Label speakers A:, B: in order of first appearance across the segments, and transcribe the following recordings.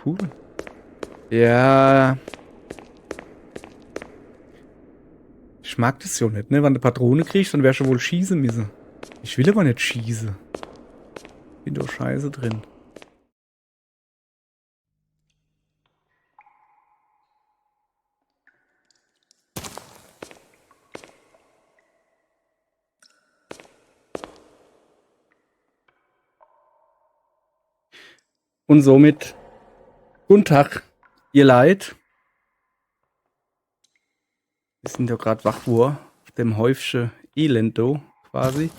A: cool. Ja. Ich mag das ja nicht, ne? Wenn du Patrone kriegst, dann wärst du wohl schießen müssen. Ich will aber nicht schießen. Bin doch scheiße drin. Und somit, guten Tag, ihr Leid. Wir sind ja gerade wach vor auf dem Häufchen Elend do, quasi.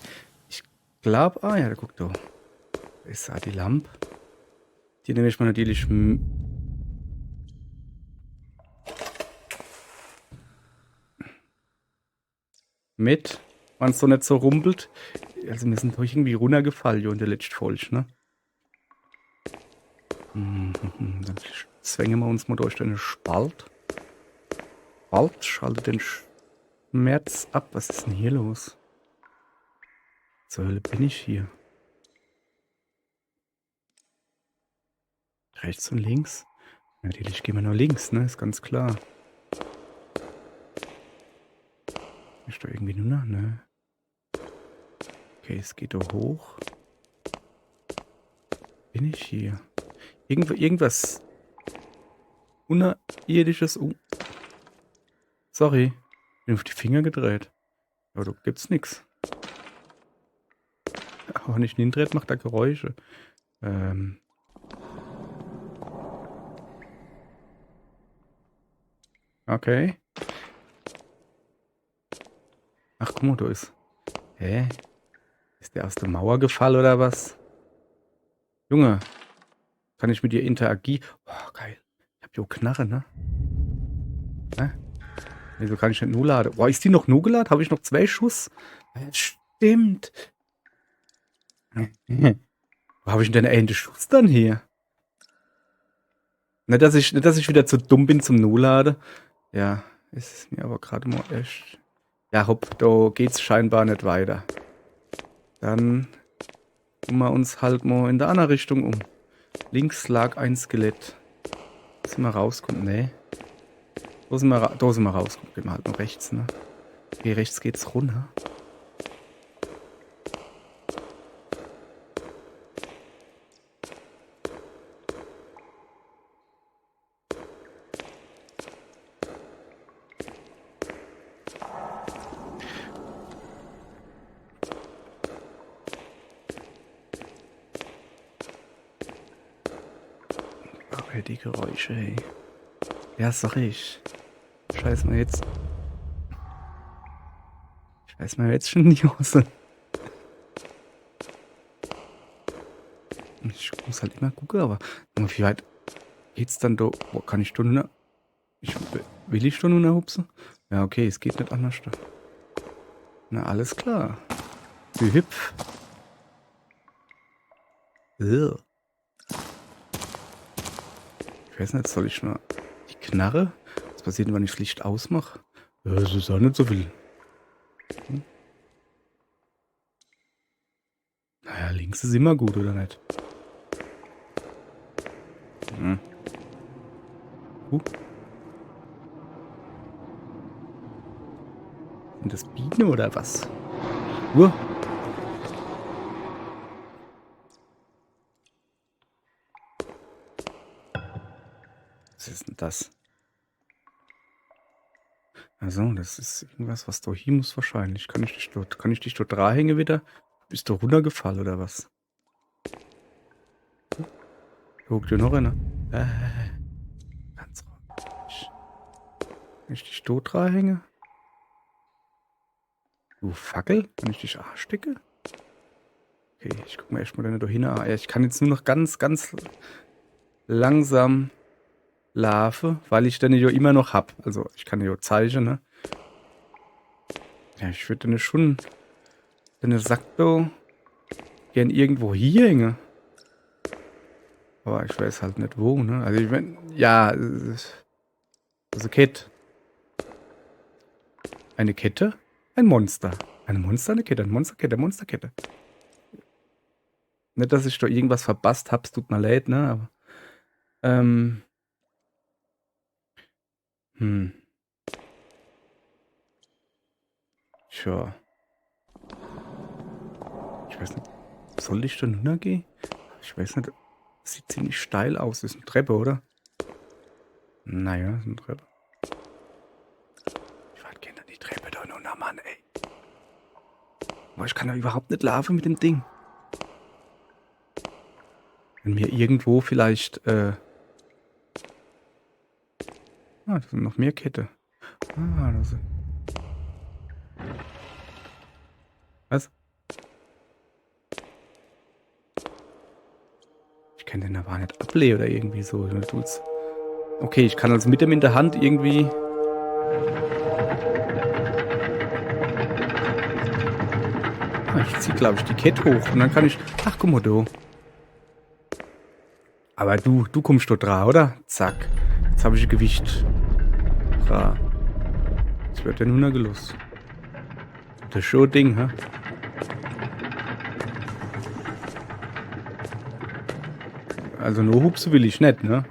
A: Ich glaube, ja, guck da. Da ist da die Lampe. Die nehme ich mal natürlich mit, wenn es so nicht so rumpelt. Also wir sind doch irgendwie runtergefallen in der letzten Folge, ne? Dann zwängen wir uns mal durch den Spalt. Spalt schaltet den Schmerz ab. Was ist denn hier los? Zur Hölle bin ich hier? Rechts und links? Natürlich gehen wir nur links, ne? Ist ganz klar. Ist da irgendwie nur noch, ne? Okay, es geht da hoch. Bin ich hier? Irgendwas Unterirdisches. Sorry. Bin auf die Finger gedreht. Aber da gibt's nix. Aber wenn ich ihn dreht, macht er Geräusche. Okay. Ach, guck mal, da ist. Hä? Ist der aus der Mauer gefallen oder was? Junge, kann ich mit dir interagieren? Oh, geil. Ich hab jo Knarre, ne? Hä? Wieso kann ich nicht nur laden? Boah, ist die noch nur geladen? Habe ich noch 2 Schuss? Ja, stimmt. Wo habe ich denn einen Schuss dann hier? Nicht, dass ich wieder zu dumm bin zum Nulade. Ja, ist mir aber gerade mal echt. Ja, hopp, da geht's scheinbar nicht weiter. Dann tun wir uns halt mal in der anderen Richtung um. Links lag ein Skelett. Sind wir rauskommen? Nee. Da sind wir rauskommen. Gehen wir halt noch rechts, ne? Okay, rechts geht's runter. Okay, die Geräusche, ey. Ja, sag ich. Scheiß mir jetzt schon in die Hose. Ich muss halt immer gucken, aber wie weit geht's dann da? Boah, kann ich Stunden? Will ich Stunden hupsen? Ja, okay, es geht nicht anders. Na, alles klar. Wie hüpf. Ugh. Ich weiß nicht, soll ich mal die Knarre? Was passiert, wenn ich das Licht ausmache? Ja, es ist auch nicht so viel. Naja, links ist immer gut, oder nicht? Hm. Sind das Bienen oder was? Was ist denn das? Also, das ist irgendwas, was da hier muss wahrscheinlich. Kann ich dich dort hängen wieder? Bist du runtergefallen oder was? Guck dir noch einer. Ganz ruhig. Kann ich dich dort hängen? Du Fackel? Kann ich dich anstecke? Okay, ich guck mir erstmal deine da hin. Ja, ich kann jetzt nur noch ganz, ganz langsam laufen, weil ich den ja immer noch hab. Also, ich kann ja zeigen, ne? Ja, ich würde den schon. Den Sack da gern irgendwo hier hängen. Aber ich weiß halt nicht wo, ne? Also ich mein, ja, also Kette. Eine Kette, ein Monster. Eine Monster, eine Kette, eine Monsterkette, Monsterkette. Nicht, dass ich da irgendwas verpasst hab's, tut mir leid, ne? Aber Ähm. Hm. Tja. Ich weiß nicht. Soll ich da runtergehen? Ich weiß nicht. Sieht ziemlich steil aus. Das ist eine Treppe, oder? Naja, das ist eine Treppe. Ich warte gerne die Treppe da runter, Mann, ey. Boah, ich kann da überhaupt nicht laufen mit dem Ding. Wenn mir irgendwo vielleicht, das sind noch mehr Kette. Das ist... Was? Ich kann den aber nicht ablehnen oder irgendwie so. Tut's. Okay, ich kann also mit dem in der Hand irgendwie... ich ziehe, glaube ich, die Kette hoch und dann kann ich... Ach, guck mal da. Aber du kommst dort dran, oder? Zack. Jetzt habe ich ein Gewicht. Dran. Jetzt wird der nun gelost. Das ist schon ein Ding, hä? Also nur hupsen will ich nicht, ne?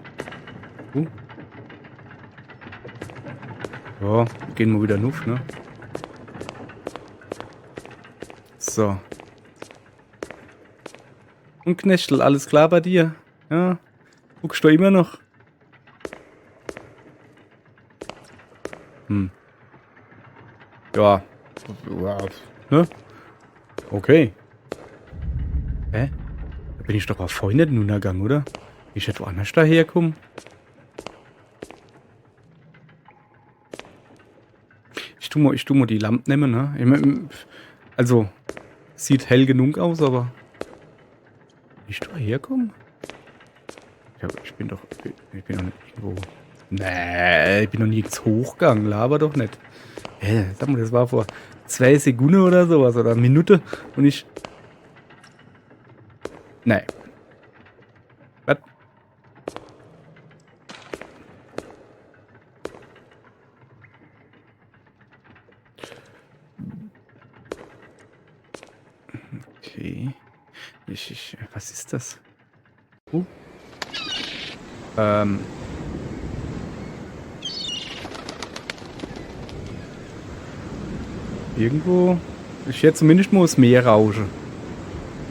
A: Ja, gehen wir wieder nuff, ne? So. Und Knechtel, alles klar bei dir? Ja? Guckst du immer noch? Ja. Ne? Okay. Hä? Da bin ich doch auf vorhin nicht nun gegangen, oder? Ich hätte woanders daherkommen. Ich tu mal die Lampe nehmen, ne? Ich mein, also, sieht hell genug aus, aber... Ich daherkommen? Ich bin doch nicht irgendwo... Nee, ich bin noch nirgends hochgegangen, laber doch nicht. Sag mal, das war vor 2 Sekunden oder sowas, oder eine Minute, und ich... Nee. Was? Okay. Was ist das? Irgendwo... Ich hätte zumindest mal das Meer rauschen.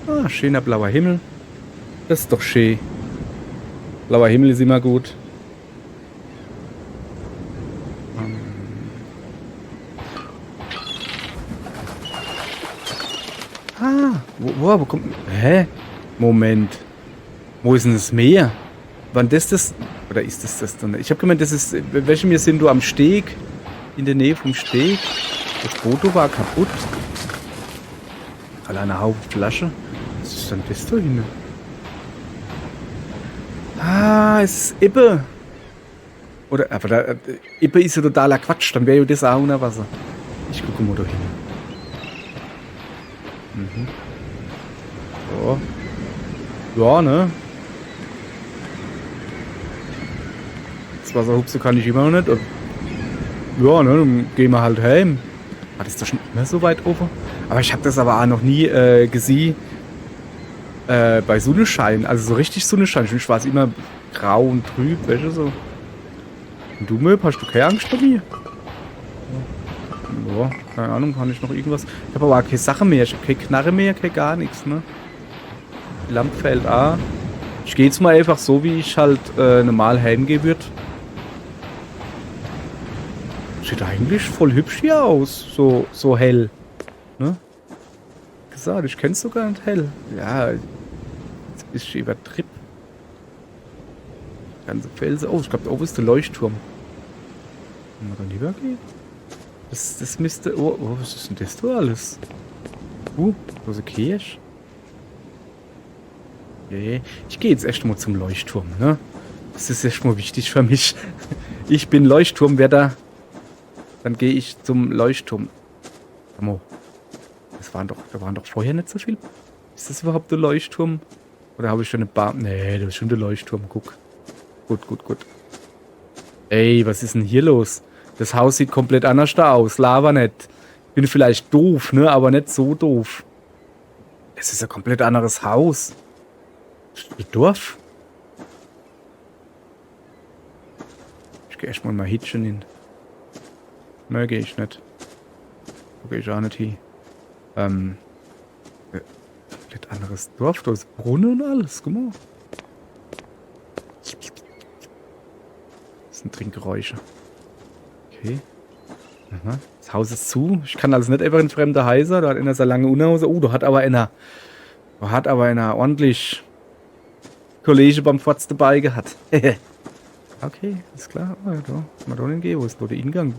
A: Ah, schöner blauer Himmel. Das ist doch schön. Blauer Himmel ist immer gut. Wo kommt... Hä? Moment. Wo ist denn das Meer? Wann das... Oder ist das dann? Ich habe gemeint, das ist... Welche Meer sind du am Steg? In der Nähe vom Steg? Das Foto war kaputt. Eine Haufen Flasche. Was ist denn das da hin? Es ist Ebbe. Oder... Aber da... Ebbe ist ja totaler Quatsch. Dann wäre ja das auch unter Wasser. Ich gucke mal da hin. So. Ja, ne? Das Wasserhupse kann ich immer noch nicht. Ja, ne? Dann gehen wir halt heim. War das doch schon immer so weit oben? Aber ich habe das aber auch noch nie gesehen bei Sonnenschein. Also so richtig Sonnenschein. Für mich war es immer grau und trüb, weißt du so. Und du, Möb, hast du keine Angst vor mir? Ja, keine Ahnung, kann ich noch irgendwas... Ich habe aber auch keine Sache mehr. Ich habe keine Knarre mehr, keine gar nichts, ne? Die Lampe fällt an. Ich gehe jetzt mal einfach so, wie ich halt normal heimgehen würde. Sieht eigentlich voll hübsch hier aus. So hell. Ne? Gesagt, ich kenn's sogar nicht hell. Ja, jetzt bist du übertrieben. Ganze Felsen. Oh, ich glaube, da oben ist der Leuchtturm. Wenn wir dann lieber gehen. Das müsste... Oh, was ist denn das da alles? Da ist eine Kirche. Okay. Ich gehe jetzt erst mal zum Leuchtturm, ne? Das ist erst mal wichtig für mich. Ich bin Leuchtturmwärter. Dann gehe ich zum Leuchtturm. Da waren doch vorher nicht so viel. Ist das überhaupt der Leuchtturm? Oder habe ich schon eine Bahn? Nee, das ist schon der Leuchtturm. Guck. Gut. Ey, was ist denn hier los? Das Haus sieht komplett anders da aus. Lava nicht. Bin vielleicht doof, ne? Aber nicht so doof. Es ist ein komplett anderes Haus. Ein Dorf. Ich geh erstmal mal Hitchen hin. Nö, geh ich nicht. Wo geh ich auch nicht hin. Komplett anderes Dorf, da ist Brunnen und alles, guck mal. Das sind Trinkgeräusche. Okay. Aha. Das Haus ist zu. Ich kann also nicht einfach in fremder Häuser. Da hat einer so lange Unterhose. Da hat aber einer ordentlich Kollege beim Fotz dabei gehabt. Okay, ist klar. Oh, ja, da. Mal da hingehen. Wo ist da der Eingang?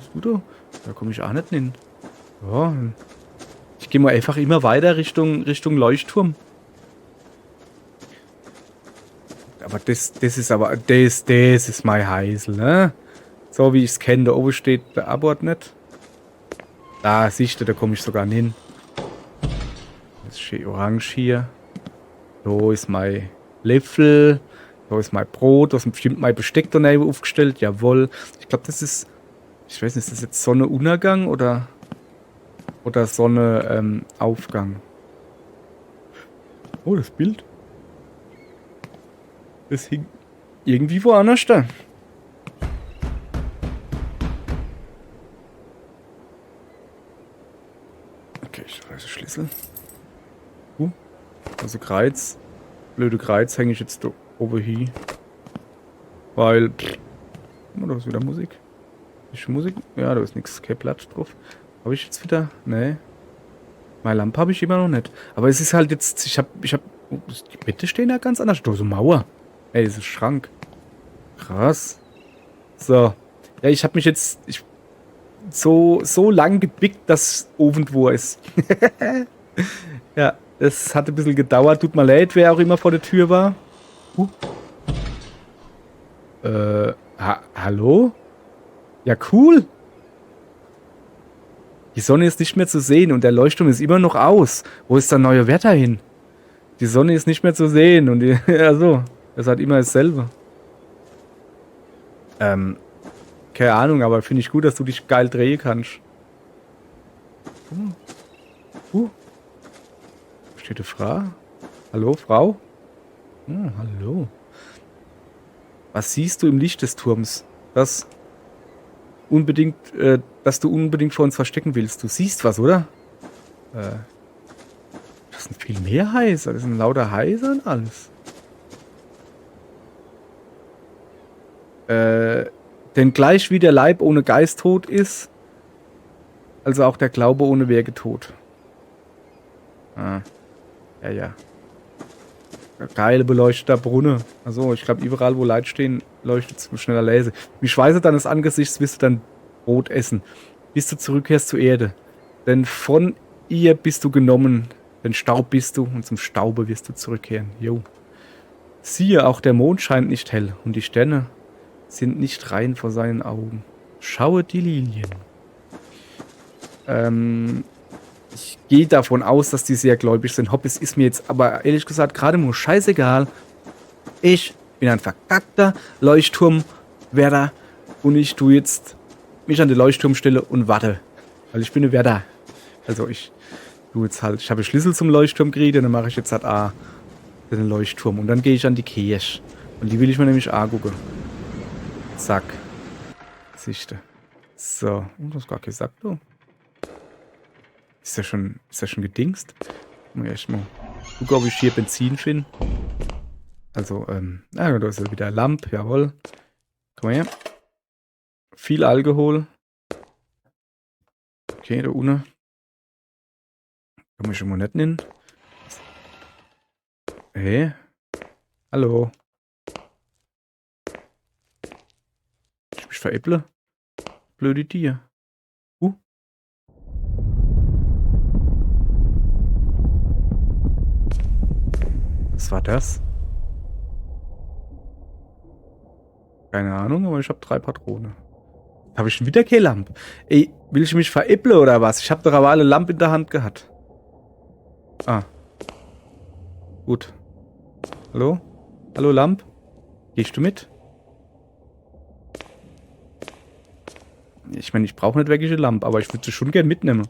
A: Da komme ich auch nicht hin. Ja. Ich gehe mal einfach immer weiter Richtung Leuchtturm. Aber das ist mein Heisel, ne? So wie ich es kenne, da oben steht der Abort nicht. Da siehst du, da komme ich sogar hin. Das ist schön orange hier. Da ist mein Löffel. Da ist mein Brot. Da ist bestimmt mein Besteck daneben aufgestellt. Jawohl. Ich glaube, das ist. Ich weiß nicht, ist das jetzt Sonnenuntergang oder Sonnenaufgang? Oh, das Bild. Das hing irgendwie woanders da. Okay, ich reiße Schlüssel. Also Kreuz. Blöde Kreuz hänge ich jetzt da oben hin. Weil. Oh, da ist wieder Musik. Ist Musik? Ja, da ist nichts. Kein Platz drauf. Habe ich jetzt wieder? Nee. Meine Lampe habe ich immer noch nicht. Aber es ist halt jetzt. Oh, die Bette stehen ja ganz anders. Da ist eine Mauer. Ey, das ist ein Schrank. Krass. So. Ja, ich habe mich jetzt so lang gebickt, dass Ofen wo ist. Ja, es hat ein bisschen gedauert. Tut mir leid, wer auch immer vor der Tür war. Hallo? Ja, cool. Die Sonne ist nicht mehr zu sehen und der Leuchtturm ist immer noch aus. Wo ist der neue Wetter hin? Die Sonne ist nicht mehr zu sehen und ja so. Es hat immer dasselbe. Keine Ahnung, aber finde ich gut, dass du dich geil drehen kannst. Steht eine Frau? Hallo, Frau? Hallo. Was siehst du im Licht des Turms? Dass du unbedingt vor uns verstecken willst. Du siehst was, oder? Das sind viel mehr Heiser. Das sind lauter Heiser und alles. Denn gleich wie der Leib ohne Geist tot ist, also auch der Glaube ohne Werke tot. Ja. Geile beleuchteter Brunnen. Also ich glaube, überall wo Leute stehen, leuchtet es mit schneller Laser. Wie Schweiße deines Angesichts wirst du dann Brot essen, bis du zurückkehrst zur Erde. Denn von ihr bist du genommen, denn Staub bist du und zum Staube wirst du zurückkehren. Jo. Siehe, auch der Mond scheint nicht hell und die Sterne sind nicht rein vor seinen Augen. Schaue die Lilien. Ich gehe davon aus, dass die sehr gläubig sind. Hobbys ist mir jetzt aber ehrlich gesagt gerade nur scheißegal. Ich bin ein verkackter Leuchtturmwärter und ich tue jetzt mich an die Leuchtturmstelle und warte. Weil ich bin ein Wärter. Also ich tue jetzt halt, ich habe Schlüssel zum Leuchtturm gekriegt und dann mache ich jetzt halt den Leuchtturm und dann gehe ich an die Kirche. Und die will ich mir nämlich gucken. Zack. Sichte. So. Und du hast gar gesagt, du. Ist ja schon gedingst? Erstmal gucken, ob ich hier Benzin finde. Also, da ist ja wieder Lamp, jawohl. Komm mal her. Viel Alkohol. Okay, da unten. Komm ich schon mal nicht hin. Hey. Hallo. Ich mich veräpple. Blöde Tier. Was war das? Keine Ahnung, aber ich habe 3 Patronen. Habe ich schon wieder keine Lampe? Ey, will ich mich veräpple oder was? Ich habe doch aber alle Lampe in der Hand gehabt. Gut. Hallo? Hallo, Lamp? Gehst du mit? Ich meine, ich brauche nicht wirklich eine Lampe, aber ich würde sie schon gern mitnehmen.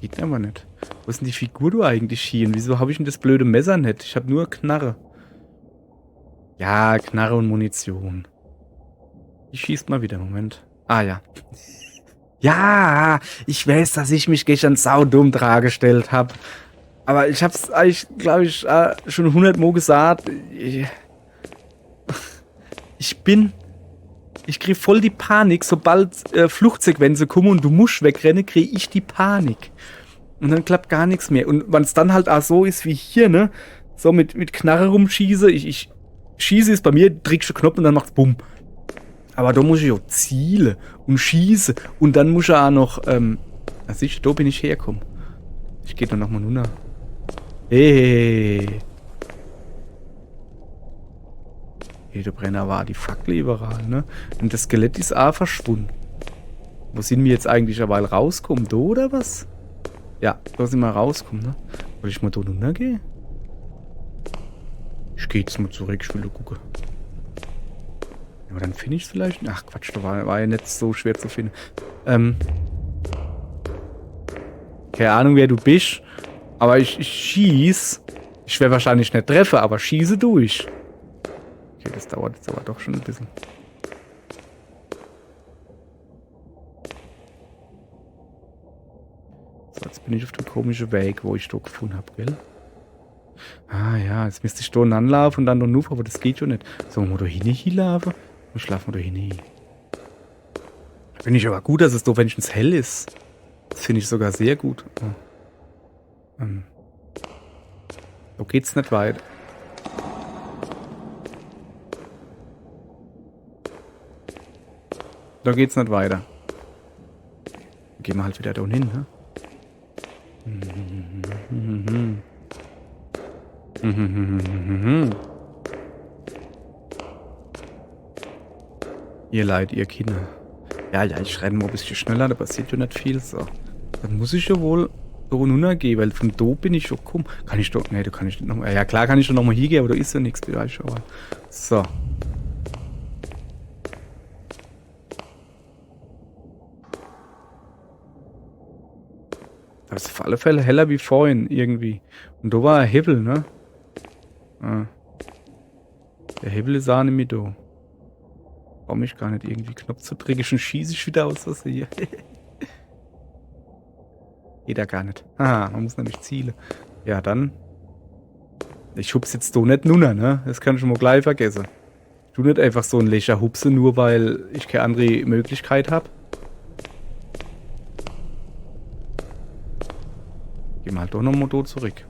A: Geht aber nicht. Wo ist denn die Figur du eigentlich hier? Und wieso habe ich denn das blöde Messer nicht? Ich habe nur Knarre. Ja, Knarre und Munition. Die schießt mal wieder. Moment. Ah ja. Ja, ich weiß, dass ich mich gestern saudumm dargestellt habe. Aber ich hab's eigentlich, glaube ich, schon 100 Mal gesagt. Ich bin... Ich krieg voll die Panik, sobald Fluchtsequenzen kommen und du musst wegrennen, krieg ich die Panik. Und dann klappt gar nichts mehr. Und wenn es dann halt auch so ist wie hier, ne? So mit Knarre rumschieße. Ich schieße ist bei mir, drückst du Knopf und dann macht's bumm. Aber da muss ich auch zielen und schieße. Und dann muss ich auch noch, siehst du, da bin ich hergekommen. Ich geh dann nochmal runter. Hey. Hey, der Brenner war die Fackel überall, ne? Und das Skelett ist auch verschwunden. Wo sind wir jetzt eigentlich eine Weile rauskommen? Da oder was? Ja, da sind wir rauskommen, ne? Soll ich mal da runtergehen? Ich geh jetzt mal zurück, ich will da gucken. Ja, aber dann finde ich es vielleicht. Ach Quatsch, da war ja nicht so schwer zu finden. Keine Ahnung, wer du bist. Aber ich schieß. Ich werde wahrscheinlich nicht treffen, aber schieße durch. Okay, das dauert jetzt aber doch schon ein bisschen. So, jetzt bin ich auf dem komischen Weg, wo ich da gefunden habe, gell? Ah ja, jetzt müsste ich da anlaufen und dann da nuff, aber das geht schon nicht. Sollen wir da hinlaufen? Wir schlafen da hin. Finde ich aber gut, dass es da wenigstens hell ist. Das finde ich sogar sehr gut. Oh. So geht's nicht weiter. Da geht's nicht weiter. Dann gehen wir halt wieder da hin, ne? Ihr Leid, ihr Kinder. Ja, ich renne mal ein bisschen schneller, da passiert ja nicht viel. So. Dann muss ich ja wohl da runtergehen, weil von da bin ich schon gekommen. Kann ich doch. Nee, da kann ich nicht nochmal. Ja, klar kann ich doch nochmal hingehen, aber da ist ja nichts. So. Das ist auf alle Fälle heller wie vorhin irgendwie. Und da war ein Hebel, ne? Ah. Der Hebel ist auch nicht mehr da. Brauche mich gar nicht irgendwie Knopf zu drücken, schon schieße ich wieder aus was hier. Geht da gar nicht. Ah, man muss nämlich zielen. Ja, dann. Ich hupse jetzt so nicht runter, ne? Das kann ich schon mal gleich vergessen. Du nicht einfach so ein Lächer hupse, nur weil ich keine andere Möglichkeit habe. Geh mal doch nochmal da zurück.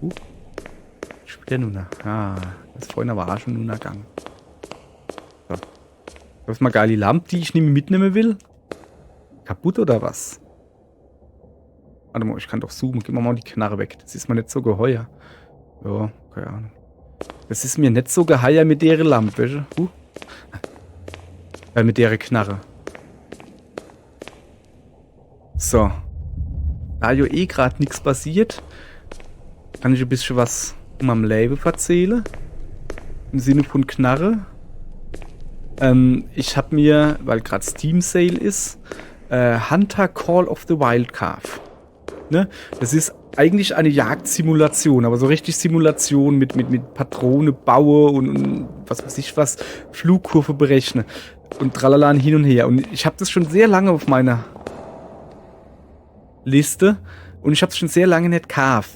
A: Ich bin ja nun. Ah, das vorhin aber auch schon runter gegangen. So. Das ist mal geil, die Lampe, die ich nicht mehr mitnehmen will. Kaputt oder was? Warte mal, ich kann doch zoomen. Gib mal die Knarre weg. Das ist mir nicht so geheuer. Ja, keine Ahnung. Das ist mir nicht so geheuer mit der Lampe. Mit der Knarre. So. Da ja eh gerade nichts passiert, kann ich ein bisschen was um am Leben erzählen. Im Sinne von Knarre. Ich habe mir, weil gerade Steam Sale ist, Hunter Call of the Wild gekauft. Ne? Das ist eigentlich eine Jagdsimulation, aber so richtig Simulation mit Patrone baue und was weiß ich was, Flugkurve berechne und tralala hin und her. Und ich habe das schon sehr lange auf meiner Liste und ich habe es schon sehr lange nicht gekauft.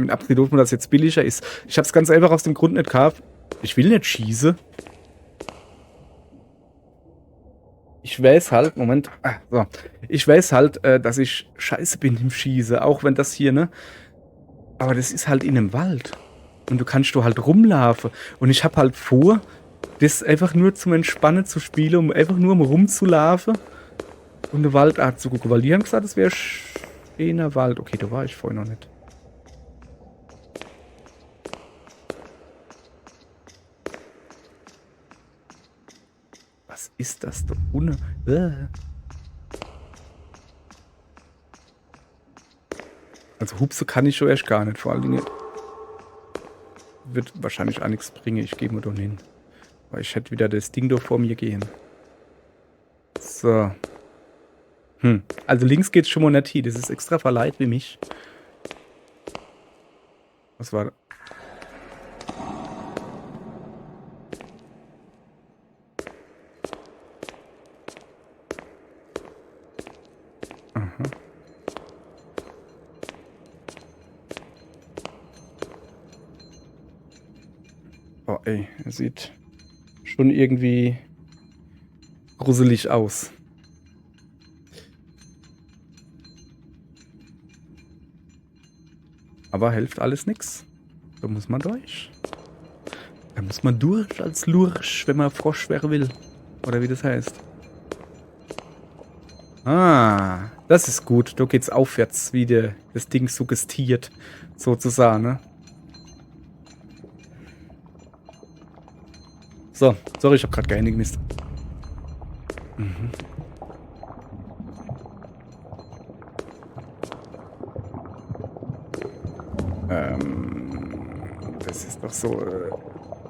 A: Abgesehen davon, dass es jetzt billiger ist. Ich habe es ganz einfach aus dem Grund nicht gekauft. Ich will nicht schießen. Ich weiß halt, Moment, so. Ich weiß halt, dass ich scheiße bin im Schießen, auch wenn das hier, ne? Aber das ist halt in einem Wald. Und du kannst halt rumlaufen. Und ich habe halt vor, das einfach nur zum Entspannen zu spielen, um einfach nur rumzulaufen und den Wald anzugucken. Weil die haben gesagt, das wäre schöner Wald. Okay, da war ich vorhin noch nicht. Was ist das da ohne? Also Hupse kann ich schon erst gar nicht. Vor allen Dingen wird wahrscheinlich auch nichts bringen. Ich gehe mal da hin. Weil ich hätte wieder das Ding da vor mir gehen. So. Also links geht's schon mal nicht hin. Das ist extra verleiht wie mich. Was war da? ey, er sieht schon irgendwie gruselig aus. Aber hilft alles nix. Da muss man durch. Da muss man durch als Lurch, wenn man Froschschwere will. Oder wie das heißt. Ah, das ist gut. Da geht's aufwärts, wie das Ding suggestiert, sozusagen, ne? So, sorry, ich habe gerade geeinigt. Mhm. Das ist doch so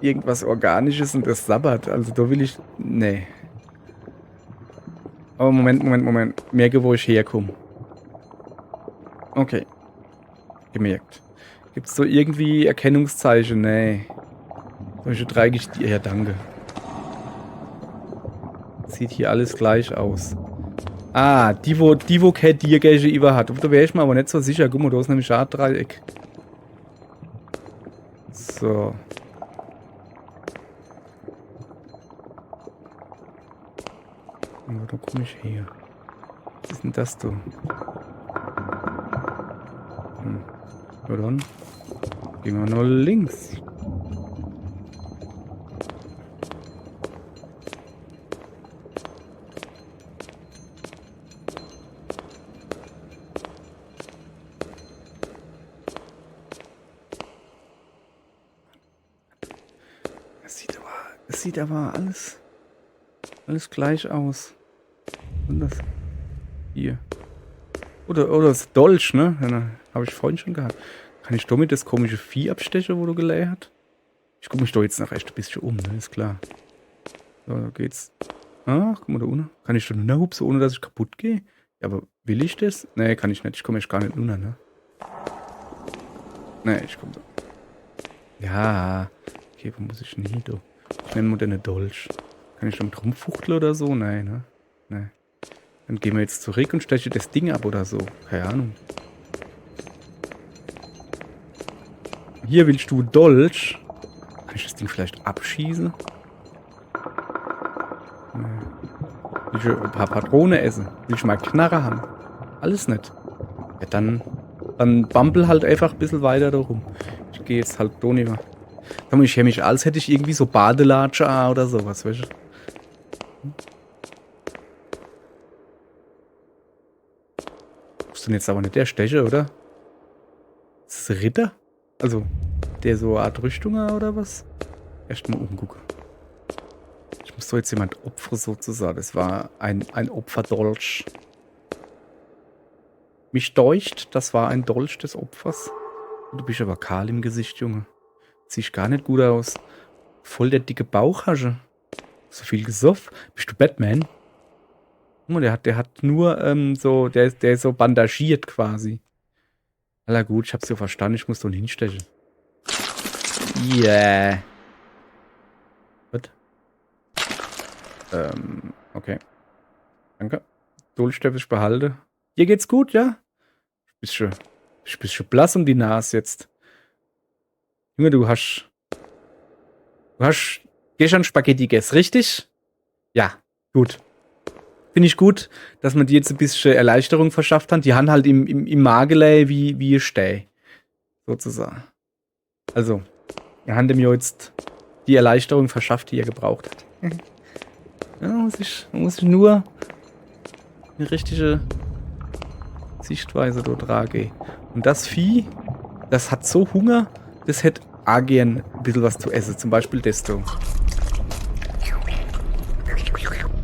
A: irgendwas Organisches und das sabbert. Also da will ich... Nee. Aber Moment. Merke, wo ich herkomme. Okay. Gemerkt. Gibt's so irgendwie Erkennungszeichen? Nee. Solche Dreigestirn... Ja, danke. Sieht hier alles gleich aus. Ah, die wo kein Tiergäge über hat. Da wäre ich mir aber nicht so sicher. Guck mal, da ist nämlich ein Dreieck. So. Aber da komme ich her. Was ist denn das, du? Ja dann. Gehen wir noch links. Es sieht aber alles gleich aus. Und das hier. Oder das Dolch, ne? Ja, habe ich vorhin schon gehabt. Kann ich damit das komische Vieh abstechen, wo du geleiert hast? Ich gucke mich doch jetzt noch echt ein bisschen um, ne? Ist klar. So, da geht's. Ah, guck mal da unten. Kann ich schon runterhupsen, ohne dass ich kaputt gehe? Ja, aber will ich das? Nee, kann ich nicht. Ich komme echt gar nicht runter, ne? Nee, ich komme da. Ja. Okay, wo muss ich denn hin, du? Ich nenne mal den Dolch. Kann ich damit rumfuchteln oder so? Nein, ne? Nee. Dann gehen wir jetzt zurück und stechen das Ding ab oder so. Keine Ahnung. Hier willst du Dolch. Kann ich das Ding vielleicht abschießen? Nee. Will ich ein paar Patronen essen? Will ich mal Knarre haben? Alles nicht. Ja, dann bampel halt einfach ein bisschen weiter da rum. Ich gehe jetzt halt da nicht mehr. Ich höre mich, als hätte ich irgendwie so Badelatsche oder sowas, weißt du? Muss denn jetzt aber nicht der Stecher, oder? Ist das Ritter? Also, der so eine Art Rüstung oder was? Erstmal umgucken. Ich muss doch jetzt jemand opfern sozusagen. Das war ein Opferdolch. Mich deucht, das war ein Dolch des Opfers. Du bist aber kahl im Gesicht, Junge. Siehst gar nicht gut aus. Voll der dicke Bauchhasche. So viel gesoffen. Bist du Batman? Guck mal, der hat nur so, der ist so bandagiert quasi. Na gut, ich hab's ja verstanden, ich muss doch hinstechen. Yeah. Was? Okay. Danke. Dolchsteff ich behalte. Dir geht's gut, ja? Ich bist schon blass um die Nase jetzt. Junge, du hast gestern Spaghetti gegessen, richtig? Ja, gut. Finde ich gut, dass man dir jetzt ein bisschen Erleichterung verschafft hat. Die haben halt im Magelei wie ihr Steh. Sozusagen. Also, wir haben dem jetzt die Erleichterung verschafft, die er gebraucht hat. Ja, muss ich nur eine richtige Sichtweise dort tragen. Und das Vieh, das hat so Hunger, das hätte auch gern ein bisschen was zu essen. Zum Beispiel Desto.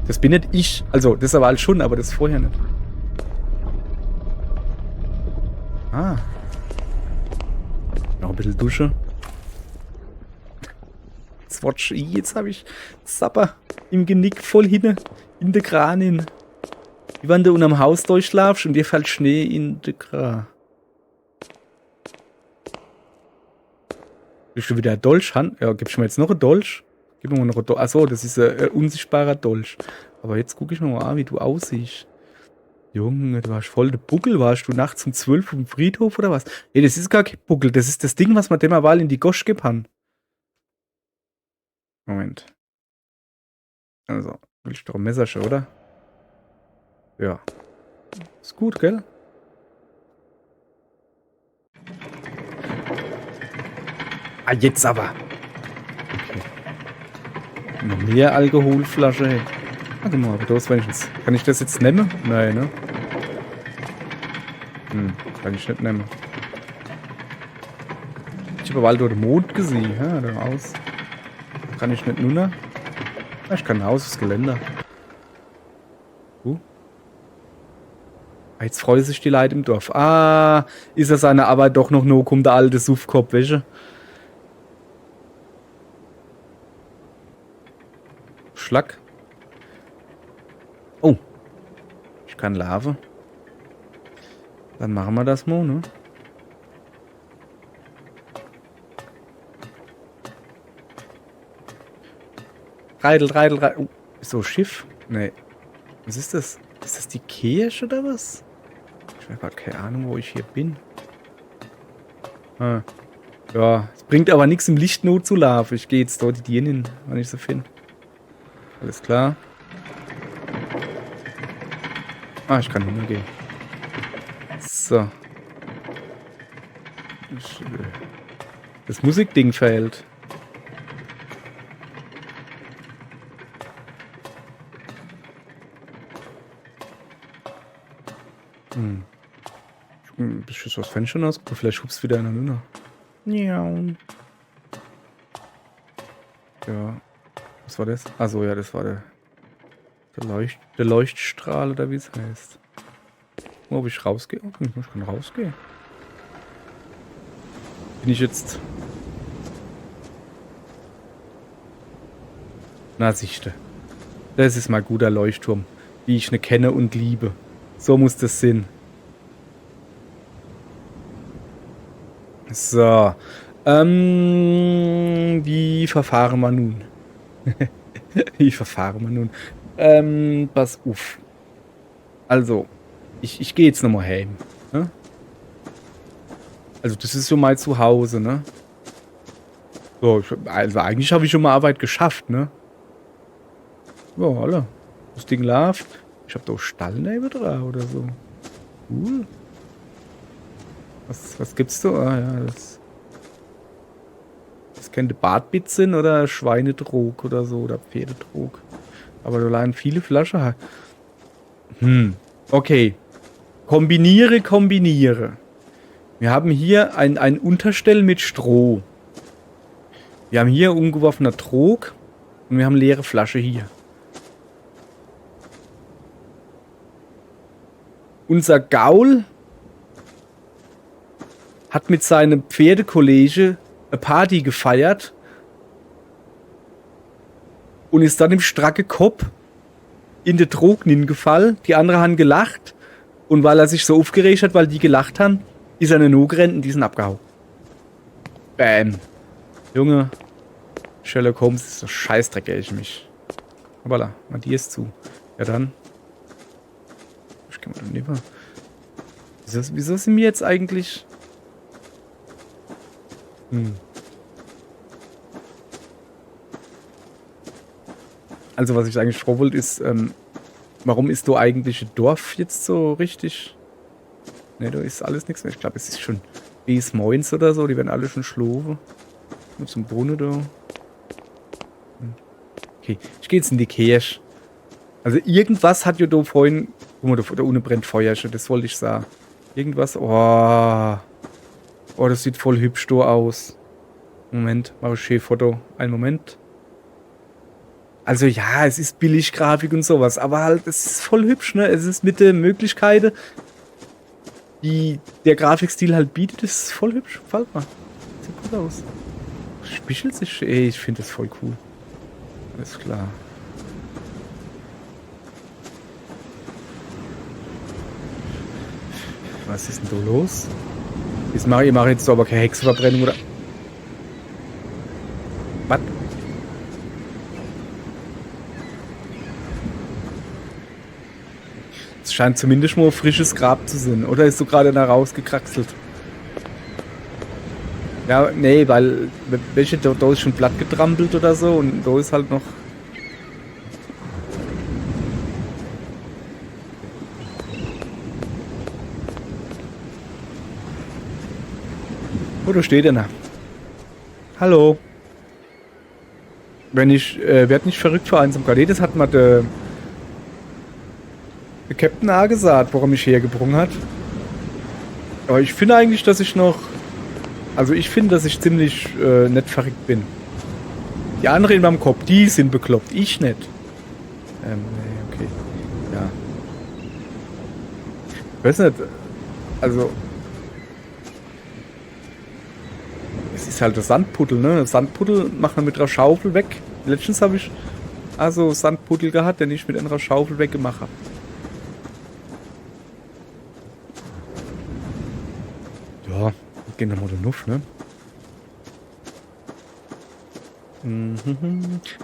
A: Das bin nicht ich. Also, das aber halt schon, aber das vorher nicht. Ah. Noch ein bisschen Dusche. Swatch. Jetzt habe ich Zapper im Genick voll hinne. In der Kranin. Wie wenn du unterm Haus durchschlafst und dir fällt Schnee in der Kran. Willst du wieder ein Dolch haben? Ja, gibst du mir jetzt noch einen Dolch? Gib mir mal noch einen Dolch. Achso, das ist ein unsichtbarer Dolch. Aber jetzt gucke ich mir mal an, wie du aussiehst. Junge, du hast voll den Buckel. Warst du nachts um 12 Uhr im Friedhof oder was? Ey, das ist gar kein Buckel. Das ist das Ding, was man dem mal in die Gosch gepannt. Moment. Also, will ich doch ein Messerchen, oder? Ja. Ist gut, gell? Ah, jetzt aber. Okay. Eine mehr Alkoholflasche. Hey. Warte mal, aber das wenigstens. Kann ich das jetzt nehmen? Nein, ne? Kann ich nicht nehmen. Ich habe bald den Mond gesehen. Ja, da aus. Kann ich nicht nur. Ja, ich kann raus aufs Geländer. Jetzt freuen sich die Leute im Dorf. Ah, ist er seine Arbeit doch noch nur, kommt der alte Suffkopf, welche? Schlag. Oh. Ich kann Lava. Dann machen wir das mal, ne? Reitel. Oh, ist so ein Schiff? Nee. Was ist das? Ist das die Kirche oder was? Ich habe gerade keine Ahnung, wo ich hier bin. Ah. Ja, es bringt aber nichts im Lichtnot zu laufen. Ich gehe jetzt dort die Tieren hin, wenn ich sie finde. Alles klar. Ah, ich kann hingehen. So. Das Musikding fehlt. Bist du aus Fenster aus? Vielleicht hupst wieder einer Nünner. Ja. Ja. Was war das? Achso, ja, das war der Leuchtstrahl oder wie es heißt. Wo, ob ich rausgehe? Okay, ich kann rausgehen. Bin ich jetzt... Na, sichte. Das ist mal guter Leuchtturm. Wie ich ne kenne und liebe. So muss das sein. So. Wie verfahren wir nun? Pass auf. Also, ich gehe jetzt nochmal heim. Ne? Also, das ist schon mal zu Hause, ne? So, also eigentlich habe ich schon mal Arbeit geschafft, ne? Ja, alle. Das Ding läuft. Ich habe doch Stallneibe dran oder so. Cool. Was gibt's da? Ah ja, das könnte Bartbitzen oder Schweinetrog oder so oder Pferdetrog. Aber da lagen viele Flaschen. Okay. Kombiniere. Wir haben hier ein Unterstell mit Stroh. Wir haben hier umgeworfener Trog und wir haben leere Flasche hier. Unser Gaul hat mit seinem Pferdekollege eine Party gefeiert und ist dann im stracke Kopf in den Trog gefallen. Die anderen haben gelacht und weil er sich so aufgeregt hat, weil die gelacht haben, ist er nur gerannt und die sind abgehauen. Bam. Junge, Sherlock Holmes ist so Scheißdreck, ey, ich mich. Hoppala, die ist zu. Ja dann. Ich kann mal daneben. Wieso sind wir jetzt eigentlich... Also was ich eigentlich fragen wollte ist, warum ist da eigentlich ein Dorf jetzt so richtig? Ne, da ist alles nichts mehr. Ich glaube, es ist schon bis moins oder so, die werden alle schon schlafen. Nur zum Brunnen da. Okay, ich gehe jetzt in die Kirche. Also irgendwas hat ja da vorhin... Guck mal, da unten brennt Feuer schon, das wollte ich sagen. Irgendwas... Oh, das sieht voll hübsch da aus. Moment, mache ich schön Foto. Einen Moment. Also ja, es ist Billiggrafik und sowas, aber halt, es ist voll hübsch, ne? Es ist mit den Möglichkeiten, die der Grafikstil halt bietet, ist voll hübsch. Gefällt mir. Sieht gut aus. Spichelt sich. Ey, ich finde das voll cool. Alles klar. Was ist denn da los? Ich mache jetzt aber keine Hexenverbrennung oder. Was? Es scheint zumindest mal ein frisches Grab zu sein. Oder ist so gerade da rausgekraxelt? Ja, nee, weil welche da ist schon platt getrampelt oder so und da ist halt noch. Oh, da steht einer. Hallo. Werd nicht verrückt vor Einsamkeit. Nee, das hat mal der Captain A gesagt, warum mich hergebrungen hat. Aber ich finde eigentlich, dass ich noch. Also ich finde, dass ich ziemlich nicht verrückt bin. Die anderen in meinem Kopf, die sind bekloppt. Ich nicht. Nee, okay. Ja. Ich weiß nicht. Also. Es ist halt der Sandpuddel, ne? Sandpuddel macht man mit einer Schaufel weg. Letztens habe ich also Sandpuddel gehabt, den ich mit einer Schaufel weggemacht habe. Ja, gehen wir mal da Nuff, ne?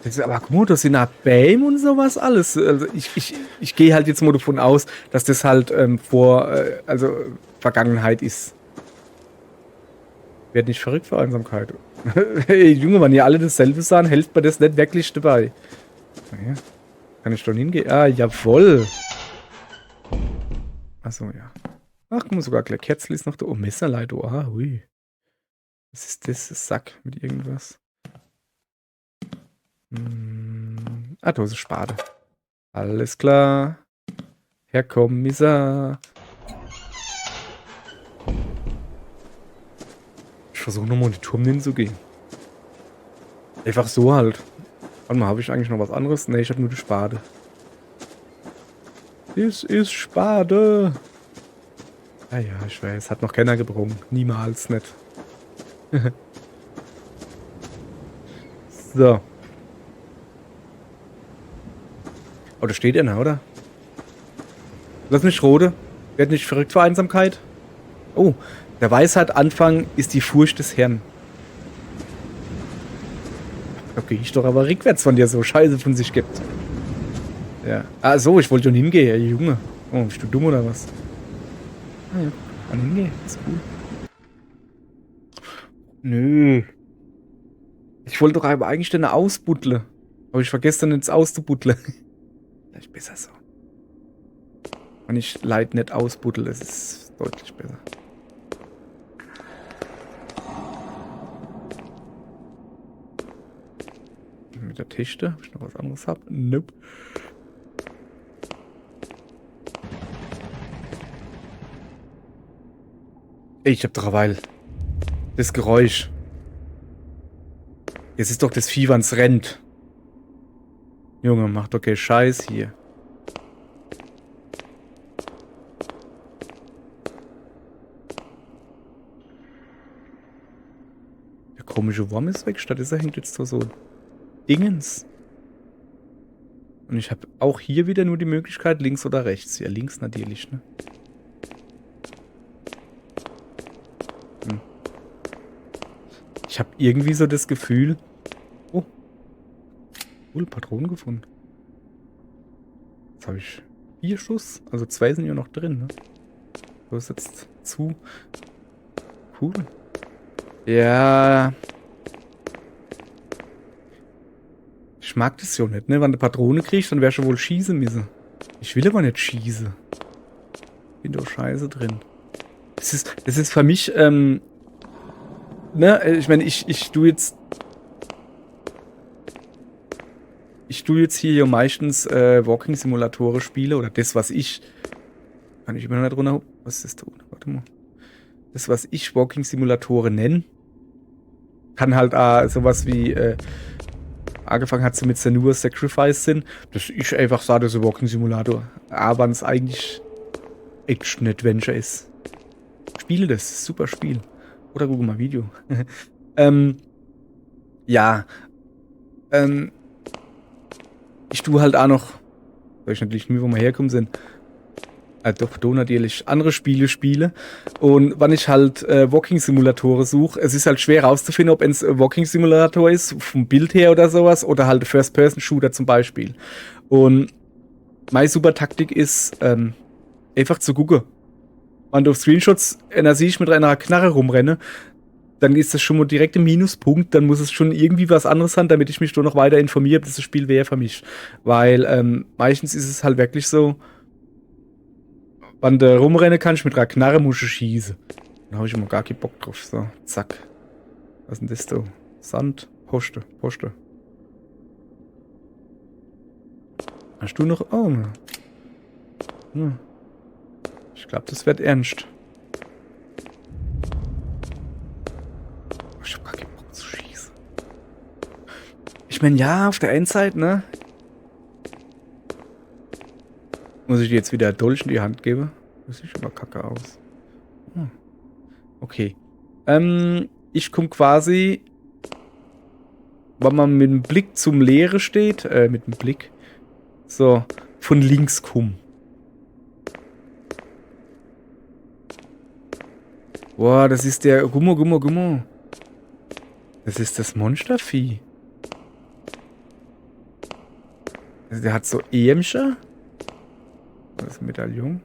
A: Das ist aber gut, das sind auch Bäume und sowas alles. Also ich gehe halt jetzt mal davon aus, dass das halt also Vergangenheit ist. Werd nicht verrückt vor Einsamkeit. Hey, Junge, wenn ihr alle dasselbe sagen, helft mir das nicht wirklich dabei. Naja, kann ich doch hingehen? Ah, jawoll. Achso, ja. Ach, guck mal, sogar gleich Kerzl ist noch da. Oh, Messerleiter. Ah, hui. Was ist das? Das Sack mit irgendwas. Ah, da ist eine Spade. Alles klar. Herr Kommissar. Ich versuche nochmal in die Turm hinzugehen. Einfach so halt. Warte mal, habe ich eigentlich noch was anderes? Ne, ich habe nur die Spade. Das ist Spade. Ah ja, ich weiß. Hat noch keiner gebrungen. Niemals nicht. So. Oh, da steht einer, oder? Lass mich rode. Werd nicht verrückt vor Einsamkeit. Oh, der Weisheit Anfang ist die Furcht des Herrn. Da gehe ich doch aber rückwärts von dir so Scheiße von sich gibt. Ja. Ah, so, ich wollte schon hingehen, ey, Junge. Oh, bist du dumm oder was? Ah ja, kann hingehen, ist cool. Nö. Ich wollte doch aber eigentlich deine ausbuttle. Aber ich vergesse dann jetzt auszubuttle. Vielleicht besser so. Wenn ich Leid nicht ausbuttle, das ist deutlich besser. Mit der Tischte, ob ich noch was anderes habe? Nope. Ey, ich hab doch weil das Geräusch. Jetzt ist doch das Vieh, wann's rennt. Junge, mach doch keinen Scheiß hier. Der komische Wurm ist weg, stattdessen hängt jetzt so Dingens. Und ich habe auch hier wieder nur die Möglichkeit, links oder rechts. Ja, links natürlich, ne? Ich habe irgendwie so das Gefühl... Oh. Cool, Patronen gefunden. Jetzt habe ich 4 Schuss. Also 2 sind ja noch drin, ne? So ist jetzt zu... Cool. Ja... Ich mag das ja nicht, ne? Wenn du Patrone kriegst, dann wärst du wohl schießen müssen. Ich will aber nicht schießen. Bin doch scheiße drin. Das ist für mich, ne? Ich meine, ich tue jetzt hier ja meistens Walking-Simulatoren spiele. Oder das, was ich... Kann ich immer noch nicht runter... Was ist das da unten? Warte mal. Das, was ich Walking-Simulatoren nenne, kann halt sowas wie... angefangen hat sie mit Senua Sacrifice sind, dass ich einfach sage, das ist ein Walking Simulator. Aber es eigentlich Action Adventure ist. Spiele das, super Spiel. Oder guck mal Video. Ja. Ich tue halt auch noch, weil ich natürlich nie, wo wir herkommen sind, doch, da natürlich andere Spiele. Und wenn ich halt Walking-Simulatoren suche, es ist halt schwer herauszufinden, ob es ein Walking-Simulator ist, vom Bild her oder sowas, oder halt ein First-Person-Shooter zum Beispiel. Und meine super Taktik ist, einfach zu gucken. Wenn du auf Screenshots sehe ich mit einer Knarre rumrenne, dann ist das schon mal direkt ein Minuspunkt. Dann muss es schon irgendwie was anderes sein, damit ich mich da noch weiter informiere, ob das Spiel wäre für mich. Weil meistens ist es halt wirklich so, wenn du rumrennen kannst mit einer Knarre, musst du schießen. Da habe ich immer gar keinen Bock drauf. So, zack. Was ist denn das da? Sand, Poste. Hast du noch... Oh. Hm. Ich glaube, das wird ernst. Ich hab gar keinen Bock zu schießen. Ich meine, ja, auf der einen Seite, ne? Muss ich dir jetzt wieder ein Dolch in die Hand geben? Das sieht schon mal kacke aus. Hm. Okay. Ich komme quasi, wenn man mit dem Blick zum Leere steht, mit dem Blick, so, von links kommen. Boah, das ist der, Gummo. Das ist das Monstervieh. Also der hat so Ähmchen. Das ist ein Medaillon.